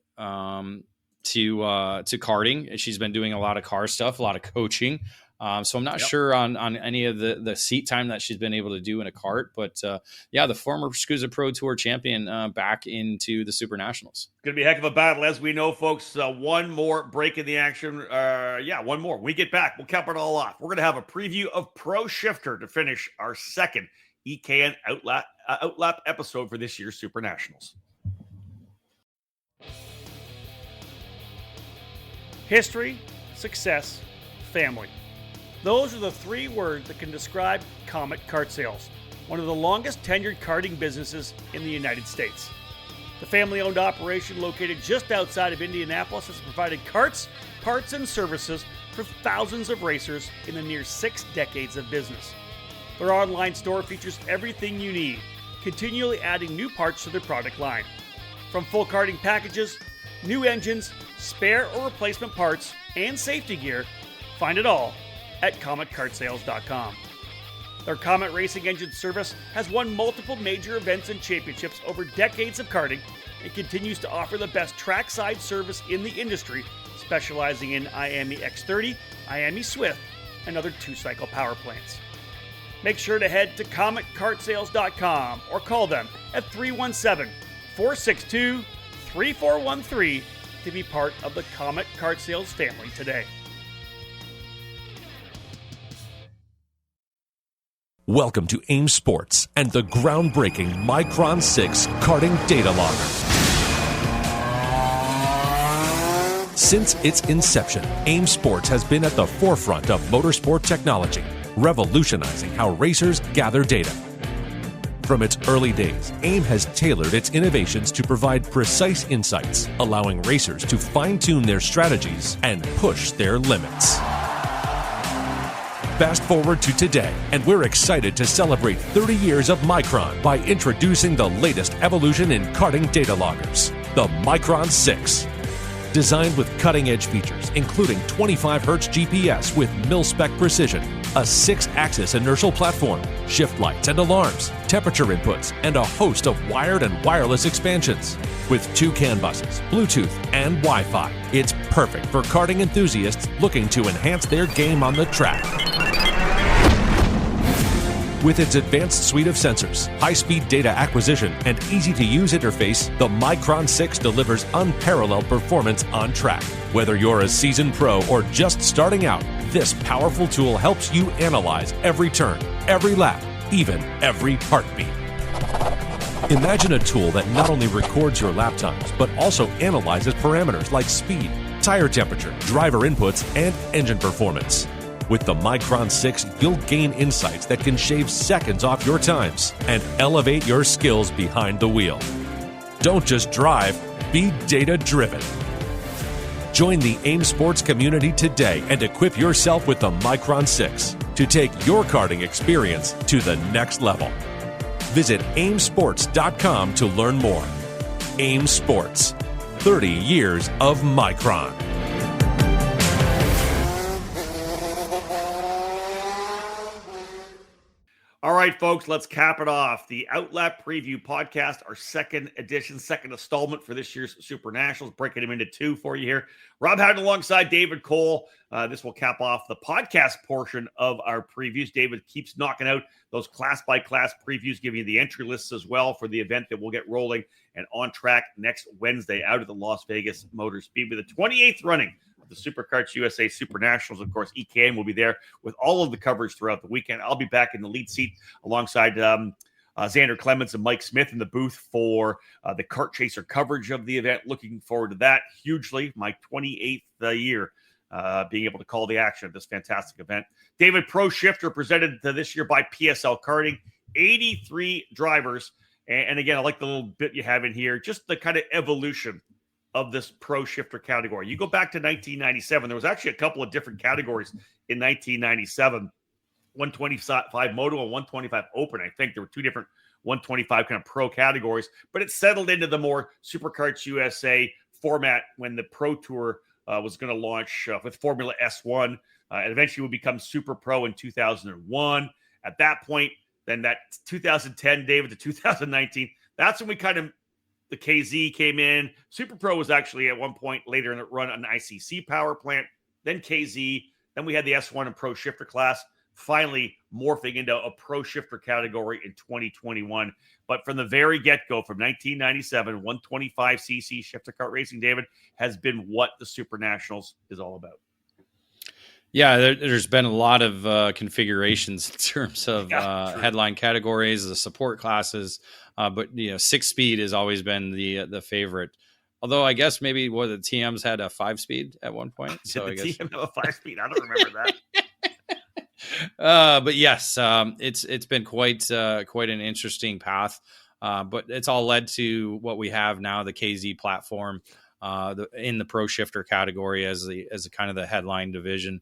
B: karting. She's been doing a lot of car stuff, a lot of coaching. So I'm not sure on any of the seat time that she's been able to do in a kart. But the former SKUSA Pro Tour champion back into the SuperNationals. It's
A: going to be a heck of a battle, as we know, folks. One more break in the action. One more. When we get back, we'll cap it all off. We're going to have a preview of Pro Shifter to finish our second EKN OutLap episode for this year's SuperNationals.
C: History, success, family. Those are the three words that can describe Comet Kart Sales, one of the longest tenured karting businesses in the United States. The family-owned operation located just outside of Indianapolis has provided karts, parts, and services for thousands of racers in the near 6 decades of business. Their online store features everything you need, continually adding new parts to their product line. From full karting packages, new engines, spare or replacement parts, and safety gear, find it all at CometKartSales.com. Their Comet Racing Engine service has won multiple major events and championships over decades of karting and continues to offer the best trackside service in the industry, specializing in IAME X30, IAME Swift, and other 2-cycle power plants. Make sure to head to CometKartSales.com or call them at 317-462-3413 to be part of the Comet Kart Sales family today.
D: Welcome to AIM Sports and the groundbreaking Micron 6 karting data logger. Since its inception, AIM Sports has been at the forefront of motorsport technology, revolutionizing how racers gather data. From its early days, AIM has tailored its innovations to provide precise insights, allowing racers to fine-tune their strategies and push their limits. Fast forward to today, and we're excited to celebrate 30 years of Micron by introducing the latest evolution in karting data loggers, the Micron 6. Designed with cutting-edge features, including 25Hz GPS with mil-spec precision, a 6-axis inertial platform, shift lights and alarms, temperature inputs, and a host of wired and wireless expansions. With 2 CAN buses, Bluetooth, and Wi-Fi, it's perfect for karting enthusiasts looking to enhance their game on the track. With its advanced suite of sensors, high-speed data acquisition, and easy-to-use interface, the Micron 6 delivers unparalleled performance on track. Whether you're a seasoned pro or just starting out, this powerful tool helps you analyze every turn, every lap, even every heartbeat. Imagine a tool that not only records your lap times, but also analyzes parameters like speed, tire temperature, driver inputs, and engine performance. With the Micron 6, you'll gain insights that can shave seconds off your times and elevate your skills behind the wheel. Don't just drive, be data-driven. Join the AIM Sports community today and equip yourself with the Micron 6 to take your karting experience to the next level. Visit aimsports.com to learn more. AIM Sports, 30 years of Micron.
A: All right, folks, let's cap it off. The OutLap Preview Podcast, our second edition, second installment for this year's SuperNationals, breaking them into 2 for you here. Rob Howden alongside David Cole. This will cap off the podcast portion of our previews. David keeps knocking out those class-by-class previews, giving you the entry lists as well for the event that will get rolling and on track next Wednesday out at the Las Vegas Motor Speedway, the 28th running the Superkarts USA SuperNationals. Of course, EKN will be there with all of the coverage throughout the weekend. I'll be back in the lead seat alongside Xander Clements and Mike Smith in the booth for the Kart Chaser coverage of the event. Looking forward to that hugely. My 28th year being able to call the action of this fantastic event. David, Pro Shifter presented this year by PSL Karting, 83 drivers. And again, I like the little bit you have in here, just the kind of evolution of this pro shifter category. You go back to 1997, there was actually a couple of different categories in 1997, 125 Moto and 125 Open. I think there were two different 125 kind of pro categories, but it settled into the more Superkarts USA format when the Pro Tour was going to launch with Formula S1. And eventually would become Super Pro in 2001. At that point, then that 2010, David, to 2019, that's when we the KZ came in. Super Pro was actually at one point later in the run an ICC power plant, then KZ, then we had the S1 and Pro Shifter class, finally morphing into a Pro Shifter category in 2021. But from the very get-go, from 1997, 125cc shifter kart racing, David, has been what the SuperNationals is all about.
B: Yeah, there's been a lot of configurations in terms of headline categories, the support classes, but 6-speed has always been the favorite. Although I guess maybe the TMs had a 5-speed at one point. So I guess
A: TM have a 5-speed. I don't remember
B: that. But yes, it's been quite an interesting path. But it's all led to what we have now, the KZ platform, in the Pro Shifter category as the kind of the headline division.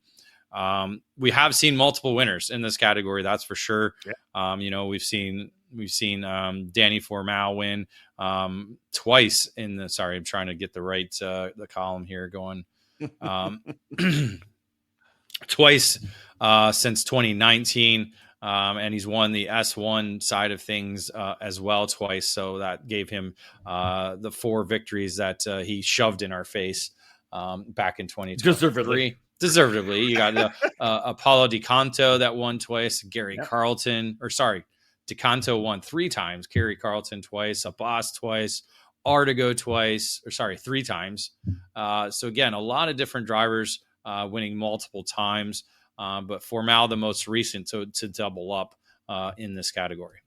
B: We have seen multiple winners in this category, that's for sure. Yeah. We've seen Danny Formal win twice in the. Sorry, I'm trying to get the right the column here going. Twice since 2019, and he's won the S1 side of things as well twice. So that gave him the 4 victories that he shoved in our face back in 2023. Deservedly. You got Apollo DeCanto that won twice, Gary Carlton, DeCanto won 3 times, Gary Carlton twice, Abbas twice, Artigo twice, 3 times. So again, a lot of different drivers winning multiple times, but Formal the most recent to double up in this category.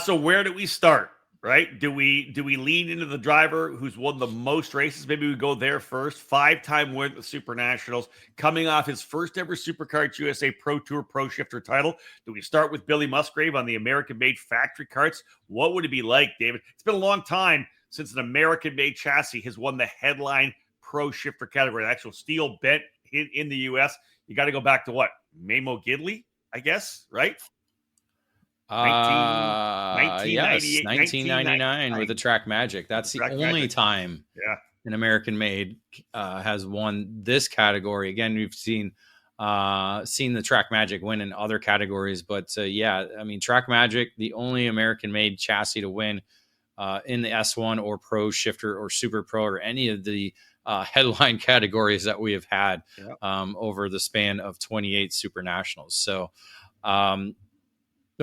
A: So where do we start? Right? Do we lean into the driver who's won the most races? Maybe we go there first. 5-time winner at the SuperNationals, coming off his first ever Superkarts USA Pro Tour Pro Shifter title. Do we start with Billy Musgrave on the American-made factory karts? What would it be like, David? It's been a long time since an American-made chassis has won the headline Pro Shifter category. The actual steel bent in the U.S. You got to go back to what? Mamo Gidley, I guess, right?
B: 1999 with the Track Magic. That's the only time an American made has won this category. Again, we've seen the Track Magic win in other categories, but Track Magic, the only American made chassis to win in the S1 or Pro Shifter or Super Pro or any of the headline categories that we have had over the span of 28 SuperNationals. So the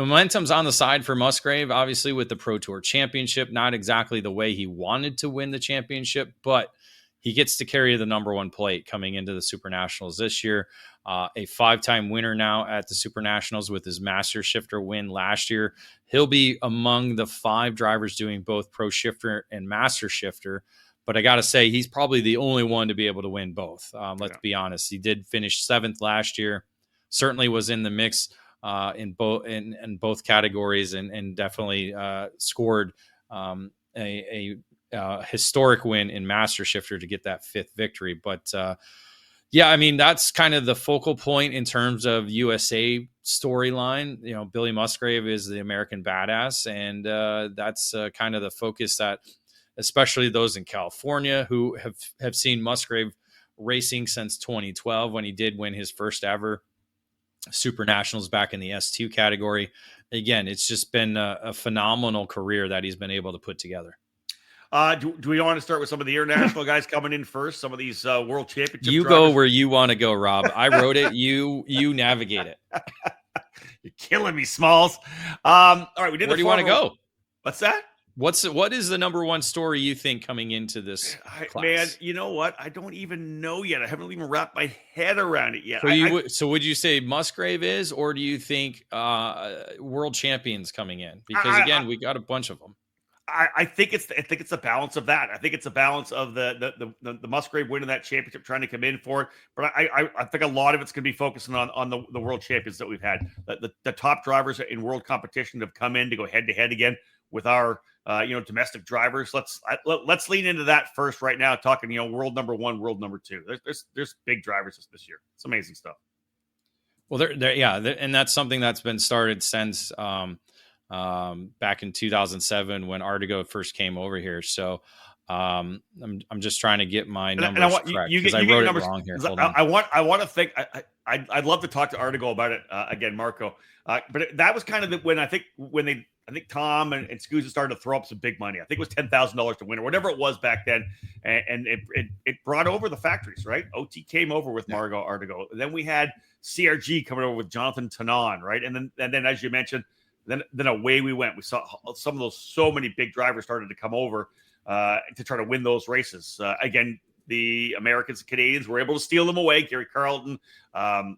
B: momentum's on the side for Musgrave, obviously, with the Pro Tour Championship. Not exactly the way he wanted to win the championship, but he gets to carry the number 1 plate coming into the SuperNationals this year. A 5-time winner now at the SuperNationals with his Master Shifter win last year. He'll be among the 5 drivers doing both Pro Shifter and Master Shifter. But I got to say, he's probably the only one to be able to win both. Let's be honest. He did finish 7th last year. Certainly was in the mix in both categories, and definitely scored a historic win in Master Shifter to get that 5th victory. But that's kind of the focal point in terms of USA storyline. Billy Musgrave is the American badass, and that's kind of the focus that especially those in California who have seen Musgrave racing since 2012 when he did win his first ever SuperNationals back in the S2 category. Again, it's just been a phenomenal career that he's been able to put together.
A: Do we want to start with some of the international guys coming in first? Some of these world championship
B: You
A: drivers?
B: Go where you want to go, Rob. I wrote it. You navigate it.
A: You're killing me, Smalls. All right, we did.
B: Where do you want to go?
A: What's that?
B: What is the number 1 story you think coming into this class?
A: Man, you know what? I don't even know yet. I haven't even wrapped my head around it yet.
B: So would you say Musgrave is, or do you think world champions coming in? Because again, we got a bunch of them.
A: I think it's a balance of that. I think it's a balance of the Musgrave winning that championship, trying to come in for it. But I think a lot of it's going to be focusing on the world champions that we've had. The top drivers in world competition have come in to go head to head again with our domestic drivers. Let's lean into that first right now. Talking world number one, world number two. There's big drivers this year. It's amazing stuff.
B: Well, and that's something that's been started since back in 2007 when Artigo first came over here. So I'm just trying to get my numbers correct because I wrote it wrong here. Hold on.
A: I want to think I'd love to talk to Artigo about it again, Marco. But that was kind of when I think Tom and Scusa started to throw up some big money. I think it was $10,000 to win or whatever it was back then, and it brought over the factories, right? OT came over with Margot Artigo. Then we had CRG coming over with Jonathan Tanan, right? And then as you mentioned, then away we went. We saw so many big drivers started to come over to try to win those races. Again, the Americans and Canadians were able to steal them away. Gary Carlton,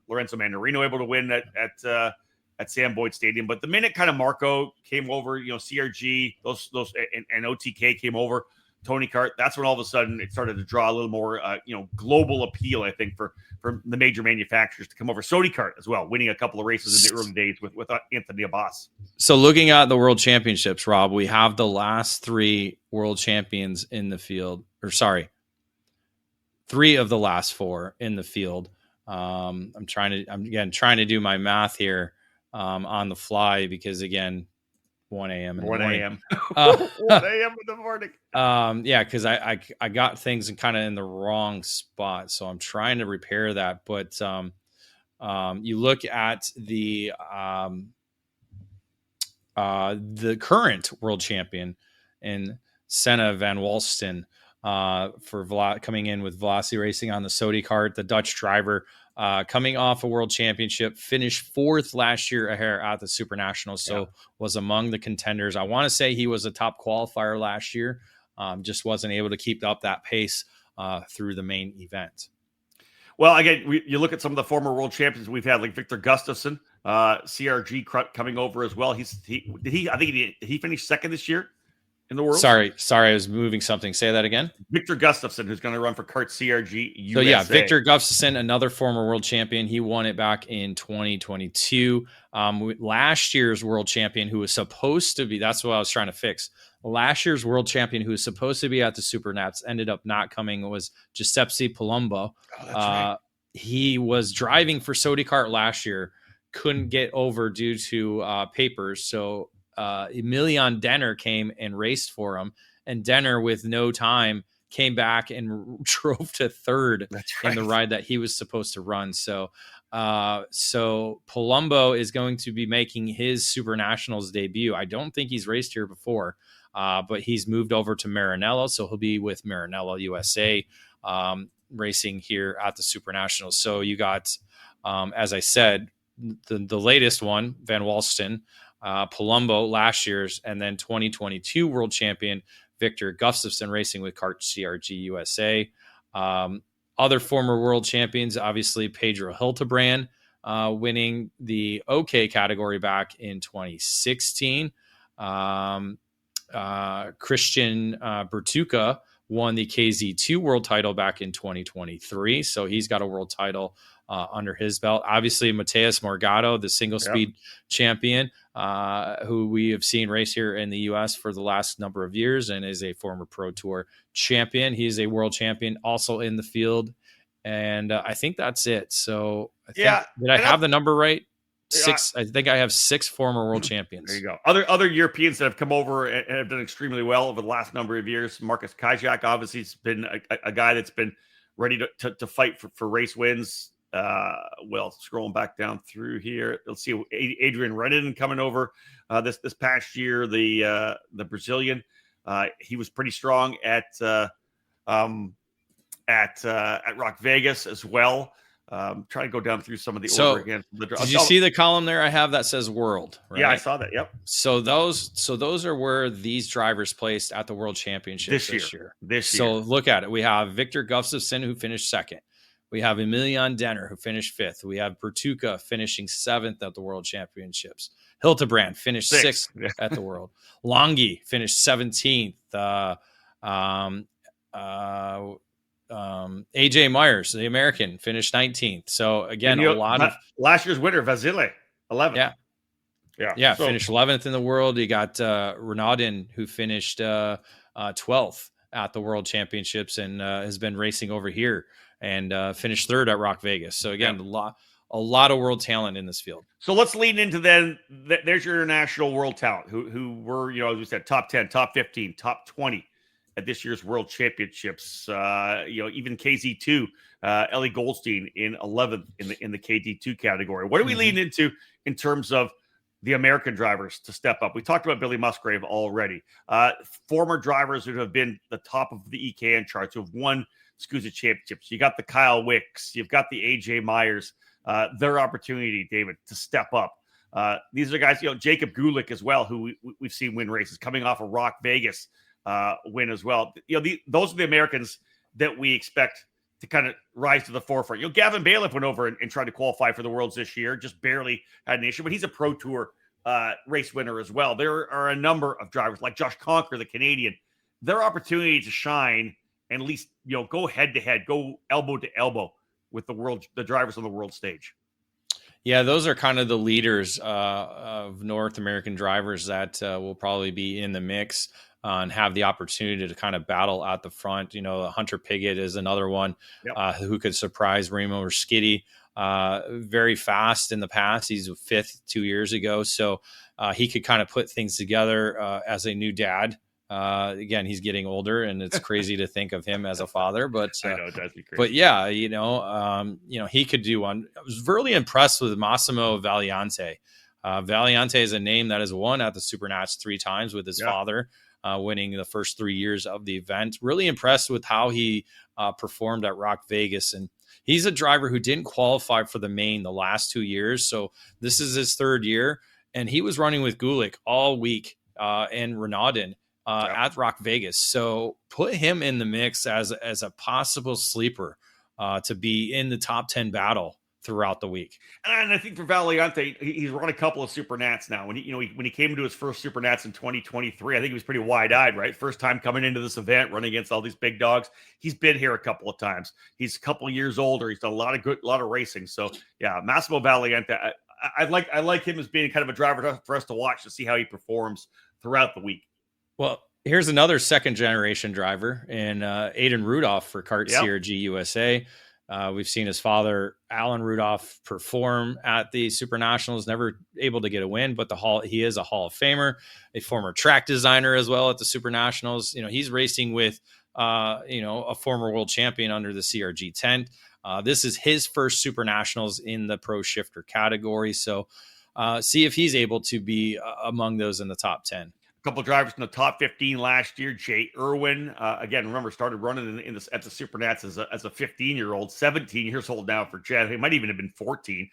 A: Lorenzo Mandarino able to win at Sam Boyd Stadium. But the minute kind of Marco came over, CRG, those and OTK came over, Tony Kart, that's when all of a sudden it started to draw a little more, global appeal, I think, for the major manufacturers to come over. Sony Kart as well, winning a couple of races in the early days with Anthony Abbas.
B: So looking at the world championships, Rob, we have the last three world champions in the field, three of the last four in the field. I'm trying to do my math here on the fly because again, 1 a.m. in the morning.
A: 1 a.m. in the morning.
B: Because I got things kind of in the wrong spot, so I'm trying to repair that. But you look at the current world champion in Senna van Walsten for coming in with Velocity Racing on the Sodi kart, the Dutch driver. Coming off a world championship, finished fourth last year at the SuperNationals, so was among the contenders. I want to say he was a top qualifier last year, just wasn't able to keep up that pace through the main event.
A: Well, again, you look at some of the former world champions we've had, like Victor Gustafsson, CRG coming over as well. I think he finished second this year in the world.
B: Sorry, I was moving something. Say that again.
A: Victor Gustafsson, who's going to run for Kart CRG USA.
B: So Victor Gustafsson, another former world champion. He won it back in 2022. Last year's world champion, who was supposed to be, that's what I was trying to fix. Last year's world champion, who was supposed to be at the SuperNats, ended up not coming, was Giuseppe Palumbo.
A: Right.
B: He was driving for Sodi Kart last year, couldn't get over due to papers. So Emilion Denner came and raced for him, and Denner, with no time, came back and drove to third in the ride that he was supposed to run. So Palumbo is going to be making his SuperNationals debut. I don't think he's raced here before, but he's moved over to Maranello, so he'll be with Maranello USA racing here at the SuperNationals. So you got, as I said, the latest one, Van Walsten, Palumbo last year's, and then 2022 world champion Victor Gustafsson racing with Kart CRG USA. Other former world champions, obviously Pedro Hildebrand winning the OK category back in 2016. Christian Bertuca won the KZ2 world title back in 2023, so he's got a world title under his belt. Obviously, Mateus Morgado, the single speed champion, who we have seen race here in the U.S. for the last number of years and is a former Pro Tour champion. He's a world champion also in the field. And I think that's it. So did I have the number right? Six. I think I have 6 former world champions.
A: There you go. Other Europeans that have come over and have done extremely well over the last number of years. Marcus Kajak, obviously, has been a guy that's been ready to fight for race wins. Scrolling back down through here, let's see Adrian Reddin coming over this past year. The Brazilian, he was pretty strong at Rock Vegas as well. Trying to go down through some of the order again.
B: Did you see the column there I have that says world? Right?
A: Yeah, I saw that. Yep.
B: So those are where these drivers placed at the World Championship this year. So look at it. We have Victor Gustafsson, who finished second. We have Emilion Denner, who finished 5th. We have Bertuca finishing 7th at the World Championships. Hildebrand finished 6th at the World. Longi finished 17th. AJ Myers, the American, finished 19th. So again, a lot of
A: last year's winner, Vasile, 11th.
B: Yeah. Finished 11th in the world. You got Renaudin, who finished 12th at the World Championships and has been racing over here and finished 3rd at Rock Vegas. So again, a lot of world talent in this field.
A: So let's lean into then. There's your international world talent who were, as we said, top 10, top 15, top 20 at this year's World Championships. Even KZ2, Ellie Goldstein in 11th in the KD2 category. What do we lean into in terms of the American drivers to step up? We talked about Billy Musgrave already. Former drivers who have been the top of the EKN charts, who have won SCUSA championships. You got the Kyle Wicks. You've got the AJ Myers. Their opportunity, David, to step up. These are guys, Jacob Gulick as well, who we've seen win races, coming off a Rock Vegas win as well. Those are the Americans that we expect to kind of rise to the forefront. Gavin Bailiff went over and tried to qualify for the Worlds this year, just barely had an issue, but he's a Pro Tour race winner as well. There are a number of drivers like Josh Conker, the Canadian. Their opportunity to shine and at least, go head to head, go elbow to elbow with the drivers on the world stage.
B: Yeah, those are kind of the leaders of North American drivers that will probably be in the mix and have the opportunity to kind of battle out the front. Hunter Piggott is another one who could surprise Remo or Skiddy. Very fast in the past. He's 5th 2 years ago. So he could kind of put things together as a new dad. Again, he's getting older, and it's crazy to think of him as a father. But
A: I know it does be crazy.
B: But yeah, he could do one. I was really impressed with Massimo Valiante. Valiante is a name that has won at the SuperNats 3 times with his father, winning the first 3 years of the event. Really impressed with how he performed at Rock Vegas, and he's a driver who didn't qualify for the main the last 2 years. So this is his 3rd year, and he was running with Gulick all week and Renaudin. At Rock Vegas. So put him in the mix as a possible sleeper to be in the top 10 battle throughout the week.
A: And I think for Valiante, he's run a couple of SuperNats now. When he came into his first SuperNats in 2023, I think he was pretty wide-eyed, right? First time coming into this event, running against all these big dogs. He's been here a couple of times. He's a couple of years older. He's done a lot of racing. So yeah, Massimo Valiante, I like him as being kind of a driver for us to watch to see how he performs throughout the week.
B: Well, here's another second-generation driver in Aiden Rudolph for Kart CRG USA. We've seen his father, Alan Rudolph, perform at the SuperNationals, never able to get a win, but he is a Hall of Famer, a former track designer as well at the SuperNationals. He's racing with, a former world champion under the CRG tent. This is his first SuperNationals in the Pro Shifter category. So see if he's able to be among those in the top 10.
A: A couple of drivers in the top 15 last year. Jay Irwin, again, remember, started running at the SuperNats as a 15-year-old, 17 years old now for Jay. He might even have been 14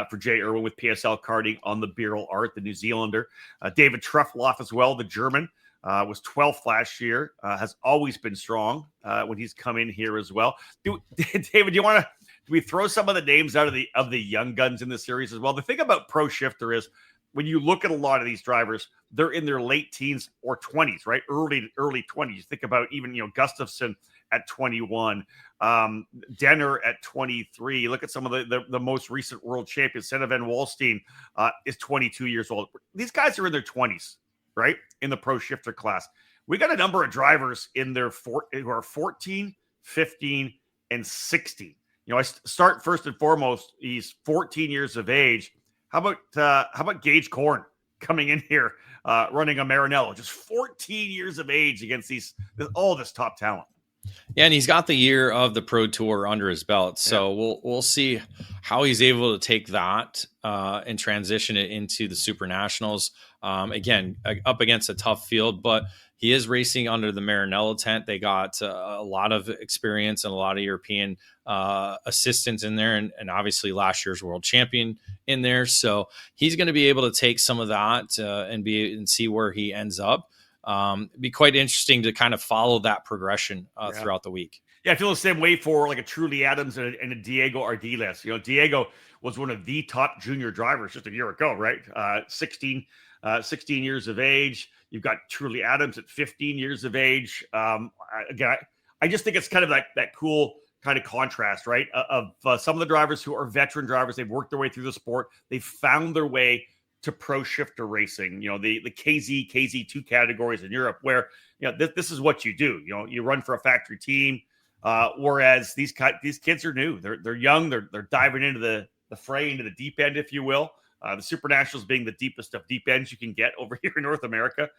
A: for Jay Irwin with PSL karting on the Birrell Art, the New Zealander. David Trefloff as well, the German, was 12th last year, has always been strong when he's come in here as well. David, do we throw some of the names out of the young guns in this series as well? The thing about Pro Shifter is, when you look at a lot of these drivers, they're in their late teens or 20s, right? Early 20s. You think about even, Gustafson at 21, Denner at 23. You look at some of the most recent world champions. Senna Van Wallstein is 22 years old. These guys are in their 20s, right? In the Pro Shifter class. We got a number of drivers in their who are 14, 15, and 16. I start first and foremost, he's 14 years of age. How about Gage Korn coming in here, running a Maranello, just 14 years of age against all this top talent.
B: Yeah, and he's got the year of the Pro Tour under his belt, so we'll see how he's able to take that and transition it into the SuperNationals. Again, up against a tough field, but he is racing under the Maranello tent. They got a lot of experience and a lot of European assistants in there, and obviously last year's world champion in there. So he's going to be able to take some of that and see where he ends up. It'd be quite interesting to kind of follow that progression throughout the week.
A: Yeah, I feel the same way for like a Truly Adams and a Diego Ardiles. Diego was one of the top junior drivers just a year ago, right? 16 years of age. You've got Truly Adams at 15 years of age. I just think it's kind of that cool kind of contrast, right? Of some of the drivers who are veteran drivers. They've worked their way through the sport. They've found their way to pro shifter racing, the KZ2 categories in Europe, where this is what you do. You run for a factory team, whereas these kids are new. They're young. They're diving into the fray, into the deep end, if you will. The SuperNationals being the deepest of deep ends you can get over here in North America,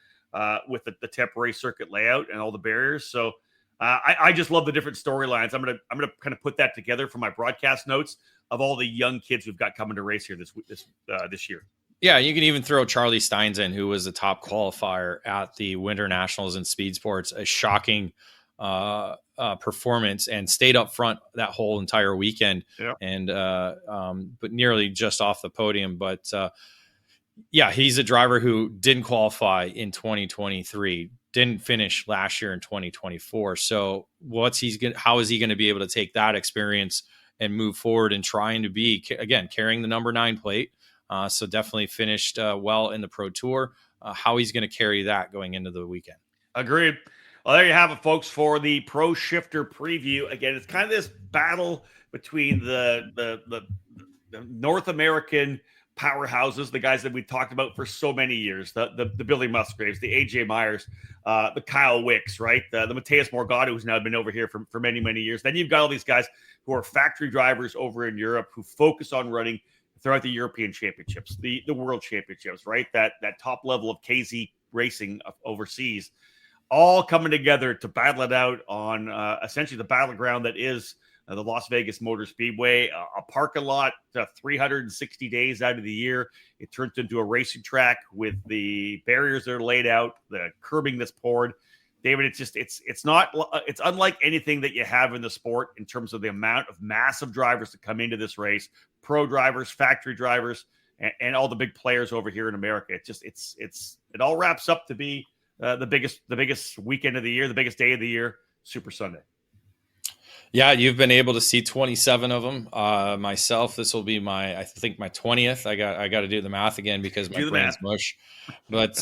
A: with the temporary circuit layout and all the barriers. So I just love the different storylines. I'm gonna kind of put that together for my broadcast notes of all the young kids we've got coming to race here this year.
B: Yeah, you can even throw Charlie Steins in, who was the top qualifier at the Winter Nationals in Speed Sports. A shocking performance, and stayed up front that whole entire weekend. Yeah. And but nearly just off the podium. But he's a driver who didn't qualify in 2023, didn't finish last year in 2024. So how is he going to be able to take that experience and move forward and trying to be, again, carrying the number 9 plate? So definitely finished well in the Pro Tour. How he's going to carry that going into the weekend.
A: Agreed. Well, there you have it, folks, for the Pro Shifter preview. Again, it's kind of this battle between the North American powerhouses, the guys that we've talked about for so many years, the Billy Musgraves, the AJ Myers, the Kyle Wicks, right? The Mateus Morgado, who's now been over here for many, many years. Then you've got all these guys who are factory drivers over in Europe who focus on running throughout the European championships, the world championships, right? That top level of KZ racing overseas, all coming together to battle it out on essentially the battleground that is the Las Vegas Motor Speedway, a parking lot 360 days out of the year. It turns into a racing track with the barriers that are laid out, the curbing that's poured. David, it's unlike anything that you have in the sport in terms of the amount of massive drivers that come into this race, pro drivers, factory drivers, and all the big players over here in America. It all wraps up to be the biggest weekend of the year, the biggest day of the year, Super Sunday.
B: Yeah, you've been able to see 27 of them. Myself, this will be my 20th. I got to do the math again because my brain's mush. But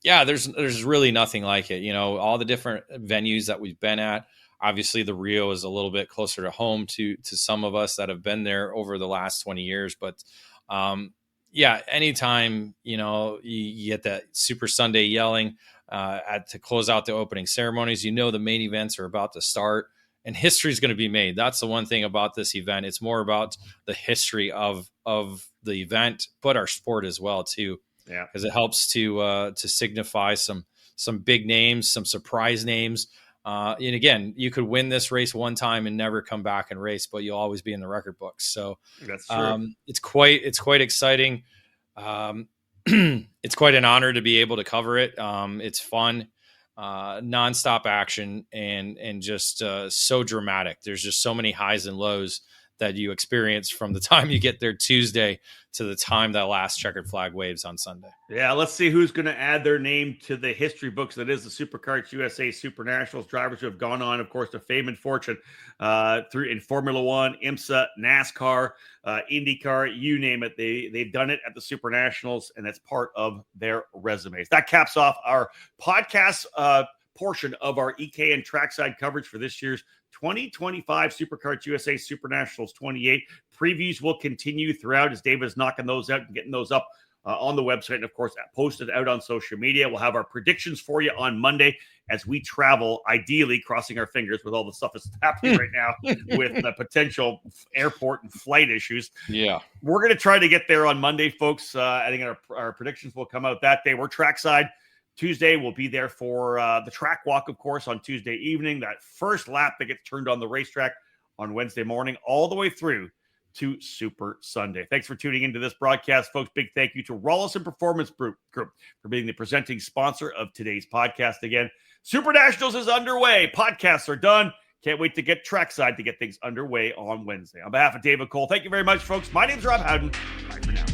B: there's really nothing like it. All the different venues that we've been at. Obviously, the Rio is a little bit closer to home to some of us that have been there over the last 20 years. But anytime you get that Super Sunday yelling to close out the opening ceremonies, the main events are about to start. And history is going to be made. That's the one thing about this event. It's more about the history of the event, but our sport as well too. Yeah, because it helps to signify some big names, some surprise names. And again, you could win this race one time and never come back and race, but you'll always be in the record books. So
A: that's true.
B: It's quite exciting. It's quite an honor to be able to cover it. It's fun. Nonstop action and just so dramatic. There's just so many highs and lows that you experience from the time you get there Tuesday to the time that last checkered flag waves on Sunday.
A: Yeah, let's see who's going to add their name to the history books that is the Superkarts USA SuperNationals. Drivers who have gone on, of course, to fame and fortune through in Formula One, IMSA, NASCAR, IndyCar, you name it. They've done it at the SuperNationals, and that's part of their resumes. That caps off our podcast portion of our EKN Trackside coverage for this year's 2025 Superkarts USA SuperNationals 28. Previews will continue throughout as David is knocking those out and getting those up on the website, and of course posted out on social media. We'll have our predictions for you on Monday as we travel, ideally crossing our fingers with all the stuff that's happening right now with the potential airport and flight issues.
B: Yeah,
A: we're going to try to get there on Monday, folks. I think our predictions will come out that day. We're trackside. Tuesday, we'll be there for the track walk, of course, on Tuesday evening. That first lap that gets turned on the racetrack on Wednesday morning, all the way through to Super Sunday. Thanks for tuning into this broadcast, folks. Big thank you to Rollison Performance Group for being the presenting sponsor of today's podcast. Again, SuperNationals is underway. Podcasts are done. Can't wait to get trackside to get things underway on Wednesday. On behalf of David Cole, thank you very much, folks. My name's Rob Howden. Bye for now.